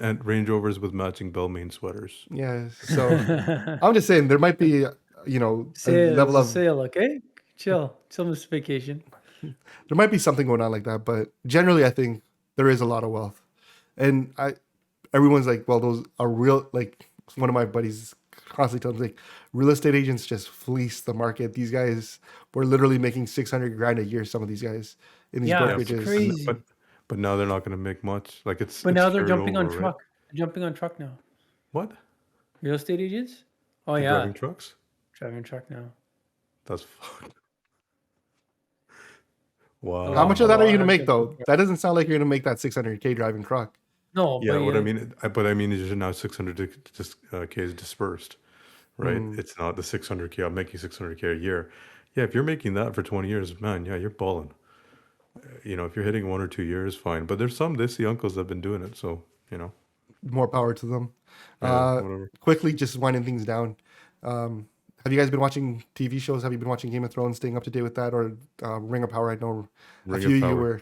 C: and Range Rovers with matching Belmain sweaters.
A: yeah. So I'm just saying there might be a
B: Sale,
A: level
B: it's a
A: of
B: sale, okay? Chill this vacation.
A: there might be something going on like that, but generally I think there is a lot of wealth. And everyone's like, well, those are real, like one of my buddies constantly tells me, like, real estate agents just fleece the market. These guys were literally making $600,000 a year, some of these guys in these
B: Yeah, it's
A: brokerages.
B: crazy.
C: But now they're not going to make much. Like
B: But
C: it's
B: now they're
C: carried
B: jumping on
C: over, right?
B: truck. They're jumping on truck now.
C: What?
B: Real estate agents? Oh
C: They're
B: yeah,
C: driving trucks?
B: driving truck now.
C: That's fucked. Wow.
A: How much of that are you gonna
B: lot
A: make
B: of
A: though?
B: different-
A: That doesn't sound like you're gonna make that $600K driving truck.
B: No,
C: Yeah,
B: but
C: what I mean is now 600K is dispersed, right?
A: Mm.
C: It's not the 600K. I'm making 600K a year. Yeah, if you're making that for 20 years, man, yeah, you're balling. If you're hitting 1 or 2 years, fine. But there's some Desi uncles that have been doing it, so
A: More power to them.
C: yeah, whatever.
A: Quickly, just winding things down. Have you guys been watching TV shows? Have you been watching Game of Thrones, staying up to date with that, or Ring of Power? I know a
C: Ring
A: few
C: of
A: of you
C: Power.
A: were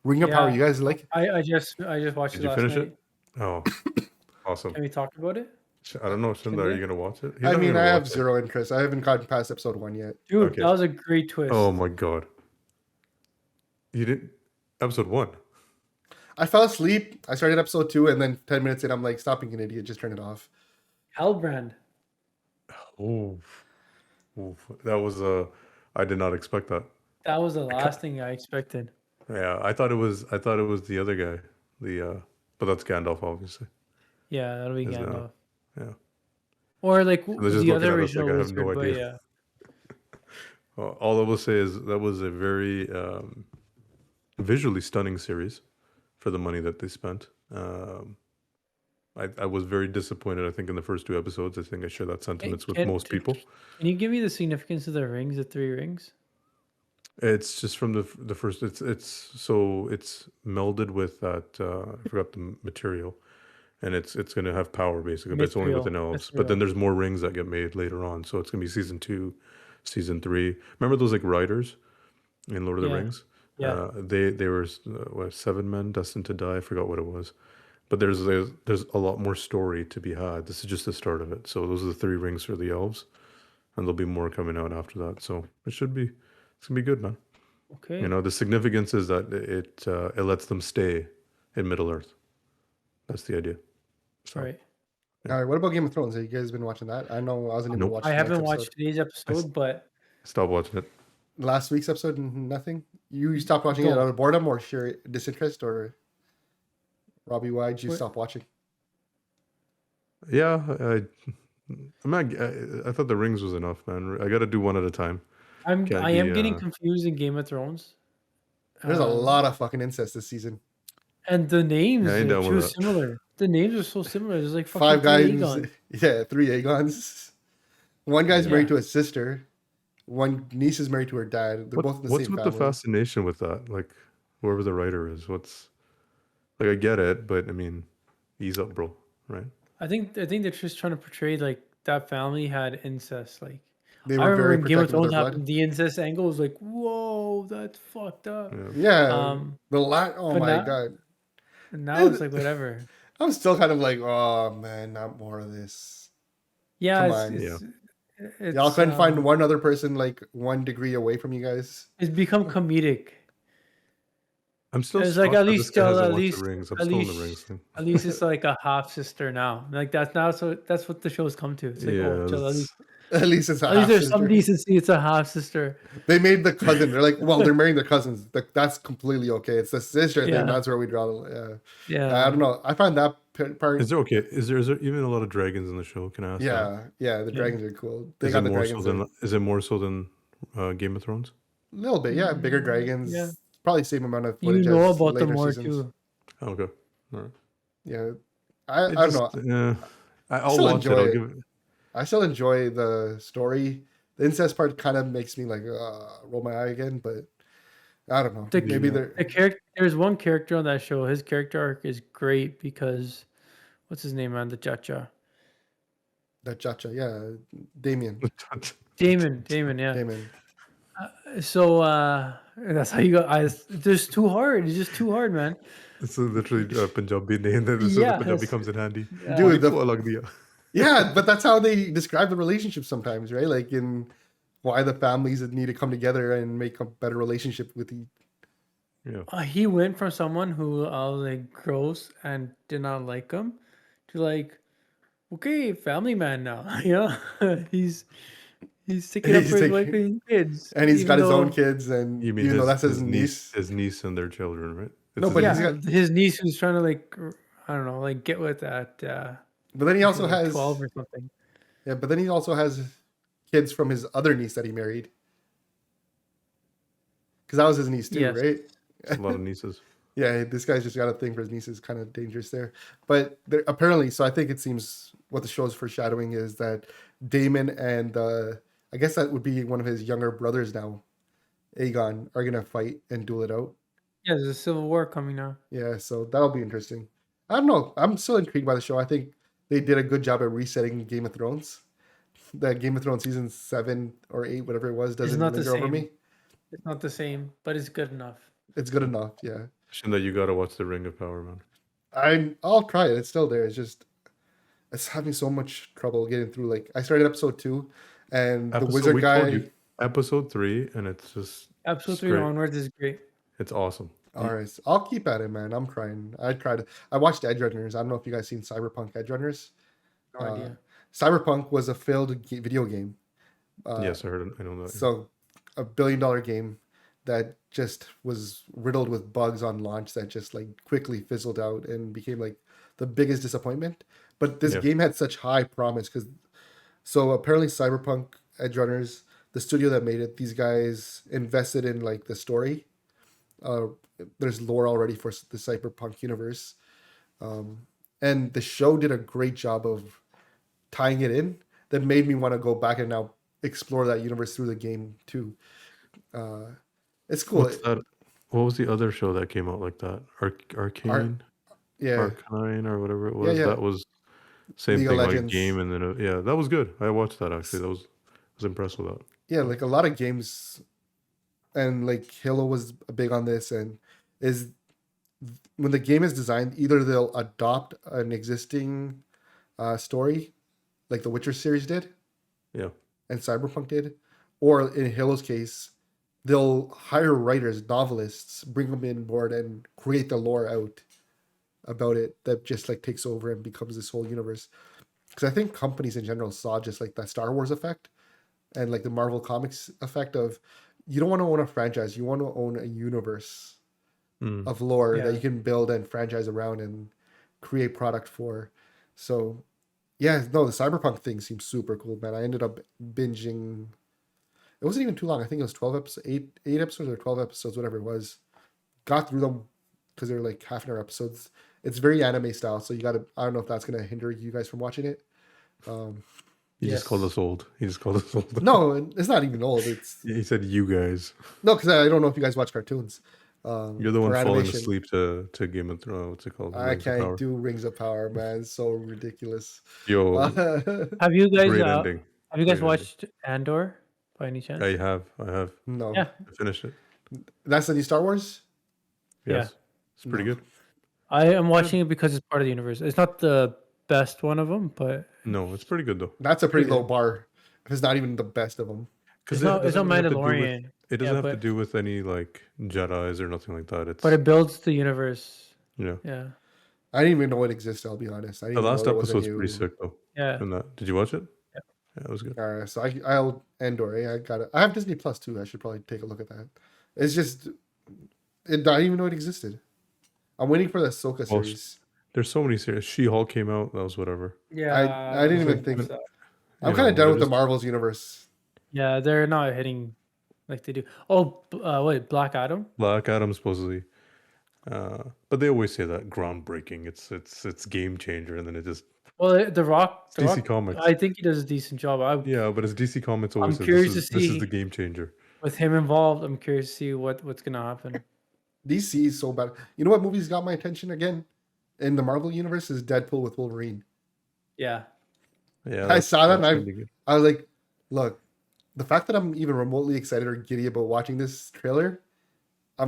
A: Ring of Power.
B: Yeah.
A: You guys like?
B: I just watched
C: Did
B: it
C: you
B: last
C: finish
B: night.
C: it? Oh, awesome.
B: Can we talk about it?
C: I don't know, Shinda, are you gonna watch it? He's
A: I
C: not
A: mean,
C: gonna
A: I have
C: watch it.
A: zero interest. I haven't gotten past episode 1 yet.
B: Dude,
C: Okay.
B: that was a great twist.
C: Oh my god. You didn't episode 1.
A: I fell asleep. I started episode 2, and then 10 minutes in, I'm like, stop being an idiot. Just turn it off.
B: Hellbrand.
C: Oh, that was I did not expect that.
B: That was the last thing I expected.
C: Yeah, I thought it was the other guy. But that's Gandalf, obviously.
B: Yeah, that'll be
C: Is,
B: Gandalf.
C: yeah.
B: Or like
C: they're just
B: the
C: looking
B: other
C: at us like
B: original
C: I have
B: wizard,
C: no
B: but
C: idea.
B: yeah.
C: All I will say is that was a very visually stunning series for the money that they spent. I was very disappointed. I think in the first 2 episodes, I think I share that sentiments with most people.
B: Can you give me the significance of the rings, the 3 rings?
C: It's just from the first. It's melded with that. I forgot the material, and it's going to have power basically, but it's only with an elves. But then there's more rings that get made later on, so it's going to be season 2, season 3. Remember those like riders in Lord of the
B: Yeah.
C: Rings?
B: Yeah.
C: They were 7 men destined to die. I forgot what it was, but there's a lot more story to be had. This is just the start of it. So those are the 3 rings for the elves, and there'll be more coming out after that. So it's gonna be good, man.
B: Okay.
C: The significance is that it lets them stay in Middle Earth. That's the idea. So,
B: All right.
A: All right. What about Game of Thrones? Have you guys been watching that? I know I wasn't able
C: Nope.
A: to watch.
B: I
A: the
B: haven't
A: next
B: watched
A: episode.
B: today's episode, but
C: stop watching it.
A: Last week's episode. Nothing. You stopped watching it
B: No.
A: out of boredom or sheer disinterest, or Robbie? Why did you
B: What-
A: stop watching?
C: Yeah, I'm not. I thought the rings was enough, man. I got to do one at a time.
B: I am
C: be,
B: getting confused in Game of Thrones.
A: There's a
B: Um,
A: lot of fucking incest this season.
B: And the names
C: Yeah, I ain't
B: are
C: down
B: too
C: with that.
B: similar. The names are so similar. There's like fucking
A: 5 guys.
B: 3 Aegon.
A: Yeah, 3 Aegons. One guy's
B: Yeah.
A: married to his sister. One niece is married to her dad. They're both in the
C: What's
A: same
C: with
A: family.
C: the fascination with that? Like, whoever the writer is, what's like? I get it, but I mean, ease up, bro. Right?
B: I think they're just trying to portray like that family had incest. Like
A: They
B: I
A: were
B: remember
A: very
B: when Game of
A: protective of
B: Thrones
A: their blood.
B: happened, the incest angle was like, whoa, that's fucked up.
C: Yeah.
A: Yeah,
B: Um,
A: oh
B: but
A: my
B: now,
A: god.
B: now it's like whatever.
A: I'm still kind of like, oh man, not more of this.
B: Yeah,
A: Come
B: it's
A: on.
C: Yeah.
A: Y'all
B: it's
A: couldn't find one other person like 1 degree away from you guys.
B: it's become comedic.
C: I'm still
B: It's like
C: shocked that this guy hasn't watched The Rings. I'm
B: at
C: still in The
B: least
C: Rings thing.
B: at least it's like a half sister now. Like that's what the show's come to. It's like, oh,
C: Yeah,
B: chill,
A: At least it's a
B: at least
A: half
B: there's some
A: sister.
B: decency. It's a half sister.
A: They made the cousin. They're like, well, they're marrying their cousins. That's completely okay. It's the sister thing.
B: Yeah.
A: That's where we draw the.
B: Yeah.
A: I don't know. I find that part.
C: Is there okay? Is there even a lot of dragons in the show? Can I ask that?
A: Yeah. The dragons are cool. They
C: Is
A: got
C: it
A: the
C: more
A: dragons.
C: so than is it more so than Game of Thrones?
A: A little bit, yeah. Bigger dragons.
B: Yeah.
A: Probably same amount of
B: You
A: footage
B: know
A: as
B: about them
A: later
B: more
A: seasons.
B: too.
C: Oh, okay. All right.
A: Yeah. I don't know.
C: Yeah. I'll
A: still
C: watch it.
A: enjoy
C: I'll
A: it.
C: give it.
A: I still enjoy the story. The incest part kind of makes me like roll my eye again, but I don't know.
B: The-
A: Maybe they're
B: There's one character on that show. His character arc is great because what's his name, man? The Chacha.
A: that Chacha, yeah, Damien.
B: Damon, yeah.
A: Damon.
B: So that's how you go. It's just too hard. It's just too hard, man.
C: It's literally a Punjabi name. This is
B: Yeah,
C: Punjabi
B: it's-
C: comes in handy.
A: Dude,
C: Ko alag diya.
A: Yeah, but that's how they describe the relationship sometimes, right? Like in why the families need to come together and make a better relationship with each.
C: Yeah.
B: He went from someone who like gross and did not like him to like, okay, family man now. You know, he's sticking up
A: He's
B: for his
A: taking-
B: wife and his kids,
A: And he's got his own
B: though-
A: kids, and
C: You mean
A: even though that's his niece.
C: his niece and their children, right?
A: No,
C: his
A: but
C: niece.
A: he's
B: Yeah,
A: got-
B: his niece who's trying to like, I don't know, like get with that.
A: But then he also
B: like
A: has
B: 12 or something.
A: Yeah, but then he also has kids from his other niece that he married. Because that was his niece too,
B: Yes.
A: right?
C: It's a lot of nieces.
A: Yeah, this guy's just got a thing for his nieces, kind of dangerous there. But apparently, so I think it seems what the show is foreshadowing is that Damon and I guess that would be one of his younger brothers now, Aegon, are gonna fight and duel it out.
B: Yeah, there's a civil war coming now.
A: Yeah, so that'll be interesting. I don't know. I'm still intrigued by the show. I think they did a good job at resetting Game of Thrones. That Game of Thrones season 7 or 8, whatever it was, doesn't
B: not the
A: linger over
B: same.
A: me.
B: It's not the same, but it's good enough.
A: It's good enough, yeah.
C: Shinda, you gotta watch The Ring of Power, man.
A: I'll try it. It's still there. It's having so much trouble getting through. Like I started episode 2, and the wizard
C: we told
A: guy.
C: you, episode 3, and it's just
B: Episode
C: It's
B: 3
C: great.
B: onwards is great.
C: it's awesome.
A: All right, so I'll keep at it, man. I'm trying. I tried. I watched Edge Runners. I don't know if you guys seen Cyberpunk Edge Runners.
B: No idea.
A: Cyberpunk was a failed video game.
C: Yes, I heard it. I know that.
A: So, $1 billion game that just was riddled with bugs on launch that just like quickly fizzled out and became like the biggest disappointment. But this
C: Yeah.
A: game had such high promise so apparently Cyberpunk Edge Runners, the studio that made it, these guys invested in like the story. There's lore already for the Cyberpunk universe, and the show did a great job of tying it in. That made me want to go back and now explore that universe through the game too. It's cool.
C: What's that? What was the other show that came out like that? Arcane,
A: Yeah,
C: Arcane, or whatever it was.
A: yeah.
C: That was same
A: League of
C: thing, like
A: Legends.
C: game, and then yeah, that was good. I watched that actually. I was impressed with that.
A: yeah, like a lot of games, and like Halo was big on this, and is when the game is designed, either they'll adopt an existing story, like the Witcher series did,
C: Yeah,
A: and Cyberpunk did, or in Halo's case, they'll hire writers, novelists, bring them in board, and create the lore out about it that just like takes over and becomes this whole universe. Because I think companies in general saw just like that Star Wars effect and like the Marvel Comics effect of you don't want to own a franchise, you want to own a universe
C: Mm.
A: of lore
B: Yeah.
A: that you can build and franchise around and create product for. So yeah, no, the Cyberpunk thing seems super cool, man. I ended up binging. It wasn't even too long. I think it was 12 episodes, eight episodes or 12 episodes, whatever it was. Got through them because they're like half an hour episodes. It's very anime style, so you got to. I don't know if that's gonna hinder you guys from watching it.
C: He
B: Yes.
C: just called us old. He just called us old.
A: No, it's not even old. It's
C: He said you guys.
A: no, because I don't know if you guys watch cartoons.
C: You're the one
A: or
C: falling
A: animation.
C: asleep to Game of Thrones. What's it called?
A: I
C: Rings of Power.
A: can't do Rings of Power, man. It's so ridiculous.
C: Yo,
B: Have you guys
C: great ending.
B: Have you guys
C: Very good.
B: watched Andor by any chance?
C: I have.
A: No,
B: Yeah,
C: I finished it.
A: that's the new Star Wars.
B: yeah.
C: Yes, it's pretty
A: No.
C: good.
B: I am watching it because it's part of the universe. It's not the best one of them, but
C: No, it's pretty good though.
A: That's a pretty
C: Pretty
A: low bar. If it's not even the best of them.
C: Because
B: it's not Mandalorian.
C: It doesn't
B: Yeah,
C: have to do with any like Jedi's or nothing like that. It's
B: but it builds the universe.
C: yeah.
B: Yeah,
A: I didn't even know it existed. I'll be honest. I didn't
C: The
A: even
C: last
A: know there was a
C: episode's
A: new...
C: pretty sick though.
B: yeah.
C: From that, did you watch it? Yeah, it was good.
A: All right, so I'll Andor. I got it. I have Disney Plus too. I should probably take a look at that. It's just, I didn't even know it existed. I'm waiting for the Ahsoka
C: Well,
A: series.
C: There's so many series. She-Hulk came out. That was whatever.
B: Yeah,
A: I didn't
B: those
A: even
B: are
A: think.
B: stuff.
A: I'm
C: You
A: kind of
C: know,
A: done
C: they're
A: with the
C: just-
A: Marvel's universe.
B: Yeah, they're not hitting like they do. Oh, wait, Black Adam.
C: Black Adam supposedly. But they always say that groundbreaking. It's game changer, and then it just
B: Well, The Rock. The
C: DC
B: Rock,
C: Comics.
B: I think he does a decent job.
C: Yeah, but as DC Comics always says,
B: curious to
C: this is
B: see-
C: the game changer.
B: With him involved, I'm curious to see what's gonna happen.
A: DC is so bad. You know what movies got my attention again in the Marvel universe is Deadpool with Wolverine.
B: Yeah,
C: Yeah,
A: I saw that and
C: that's
A: I-
C: really good.
A: I was like, look, the fact that I'm even remotely excited or giddy about watching this trailer, I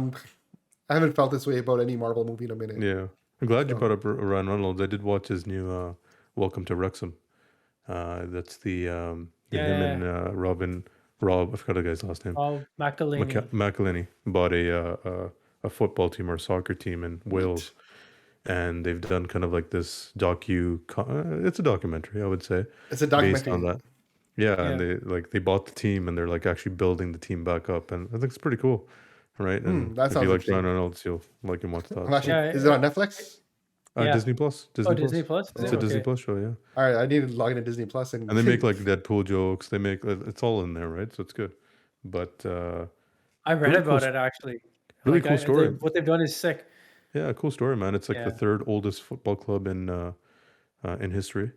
A: haven't felt this way about any Marvel movie in a minute.
C: Yeah, I'm glad you
A: So-
C: brought up Ryan Reynolds. I did watch his new Welcome to Wrexham. That's the him and Rob. I forgot the guy's last name.
B: Paul McElhaney.
C: McElhenney bought a football team or soccer team in Wales, and they've done kind of like this it's a documentary, I would say,
A: It's a
C: based
A: documentary.
C: on that. Yeah,
B: Yeah.
C: and they bought the team and they're like actually building the team back up, and I think it's pretty cool, right? And
A: that
C: if
A: sounds
C: you like
A: interesting.
C: Ryan Reynolds, you'll like him watch that.
A: I'm actually,
B: Yeah,
A: is it on Netflix?
B: Yeah.
C: Disney Plus.
B: Disney Plus? Is
C: It's
B: it?
C: a Disney
B: Okay.
C: Plus show, yeah.
A: All right, I need to log into Disney Plus and
C: And they make like Deadpool jokes. They make it's all in there, right? So it's good. But
B: I read
C: Really
B: about
C: cool-
B: it actually.
C: really cool story.
B: What they've done is sick.
C: yeah, cool story, man. It's like the
B: Yeah.
C: third oldest football club in history,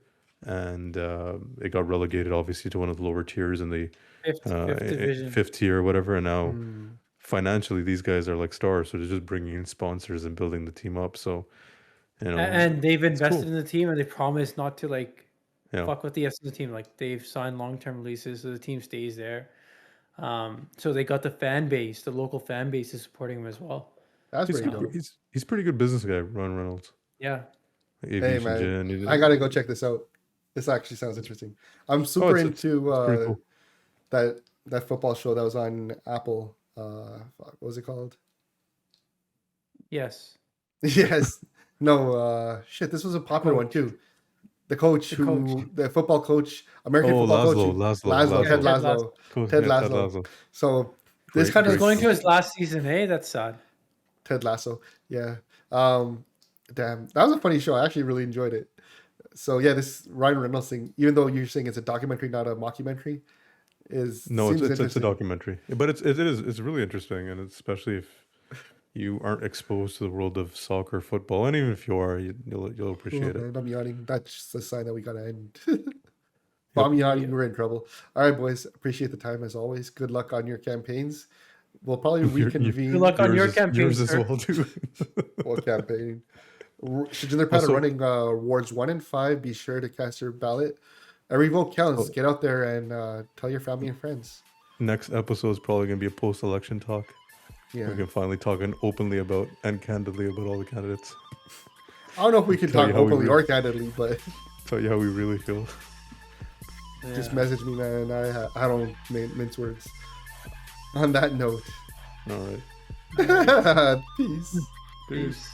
C: and it got relegated obviously to one of the lower tiers in the
B: Fifth division.
C: fifth tier or whatever. And now
A: Hmm.
C: financially, these guys are like stars, so they're just bringing in sponsors and building the team up. So you know,
B: And they've invested
C: cool.
B: in the team, and they promised not to like
C: yeah,
B: fuck with the rest of the team. Like they've signed long-term leases, so the team stays there. So they got the local fan base is supporting them as well.
A: That's
C: he's,
A: pretty dope.
C: he's pretty good business guy, Ron Reynolds.
B: Yeah,
C: Aviation
A: man,
C: Gin, he did-
A: I gotta go check this out. This actually sounds interesting. I'm super
C: it's
A: into
C: pretty cool.
A: that football show that was on Apple. What was it called?
B: yes.
A: Yes. No. Shit. This was a popular one too. The coach, the football coach, American
C: Oh,
A: football coach,
C: Laszlo.
A: Ted
B: Yeah,
A: Laszlo.
C: Cool.
A: Ted
C: Yeah,
A: Lasso. So this
C: Great-
A: kind
B: He's
A: of
C: great
B: going to his last season, eh? That's sad.
A: Ted Lasso. Yeah. Damn, that was a funny show. I actually really enjoyed it. So yeah, this Ryan Reynolds thing, even though you're saying it's a documentary, not a mockumentary, is
C: No,
A: seems
C: it's a
A: interesting.
C: documentary, but it's really interesting, and especially if you aren't exposed to the world of soccer, football, and even if you are, you'll appreciate
A: Oh,
C: it.
A: man, I'm yawning. That's a sign that we gotta end. If I'm yawning, we're in trouble. All right, boys. Appreciate the time as always. Good luck on your campaigns. We'll probably reconvene.
B: Good luck on your
C: Yours
B: campaign,
C: as
B: sir.
C: well, too.
A: Well, campaign. Shajinder Pat
C: Also-
A: running wards 1 and 5. Be sure to cast your ballot. Every vote counts. Get out there and tell your family and friends.
C: Next episode is probably going to be a post-election talk.
A: Yeah.
C: We can finally talk openly about and candidly about all the candidates.
A: I don't know if we can
C: Tell
A: talk
C: you how we
A: openly
C: really-
A: or candidly, but
C: Tell you how we really feel.
A: just
B: Yeah.
A: message me, man. I don't mince words. On that note,
C: All right.
A: peace.
C: Peace.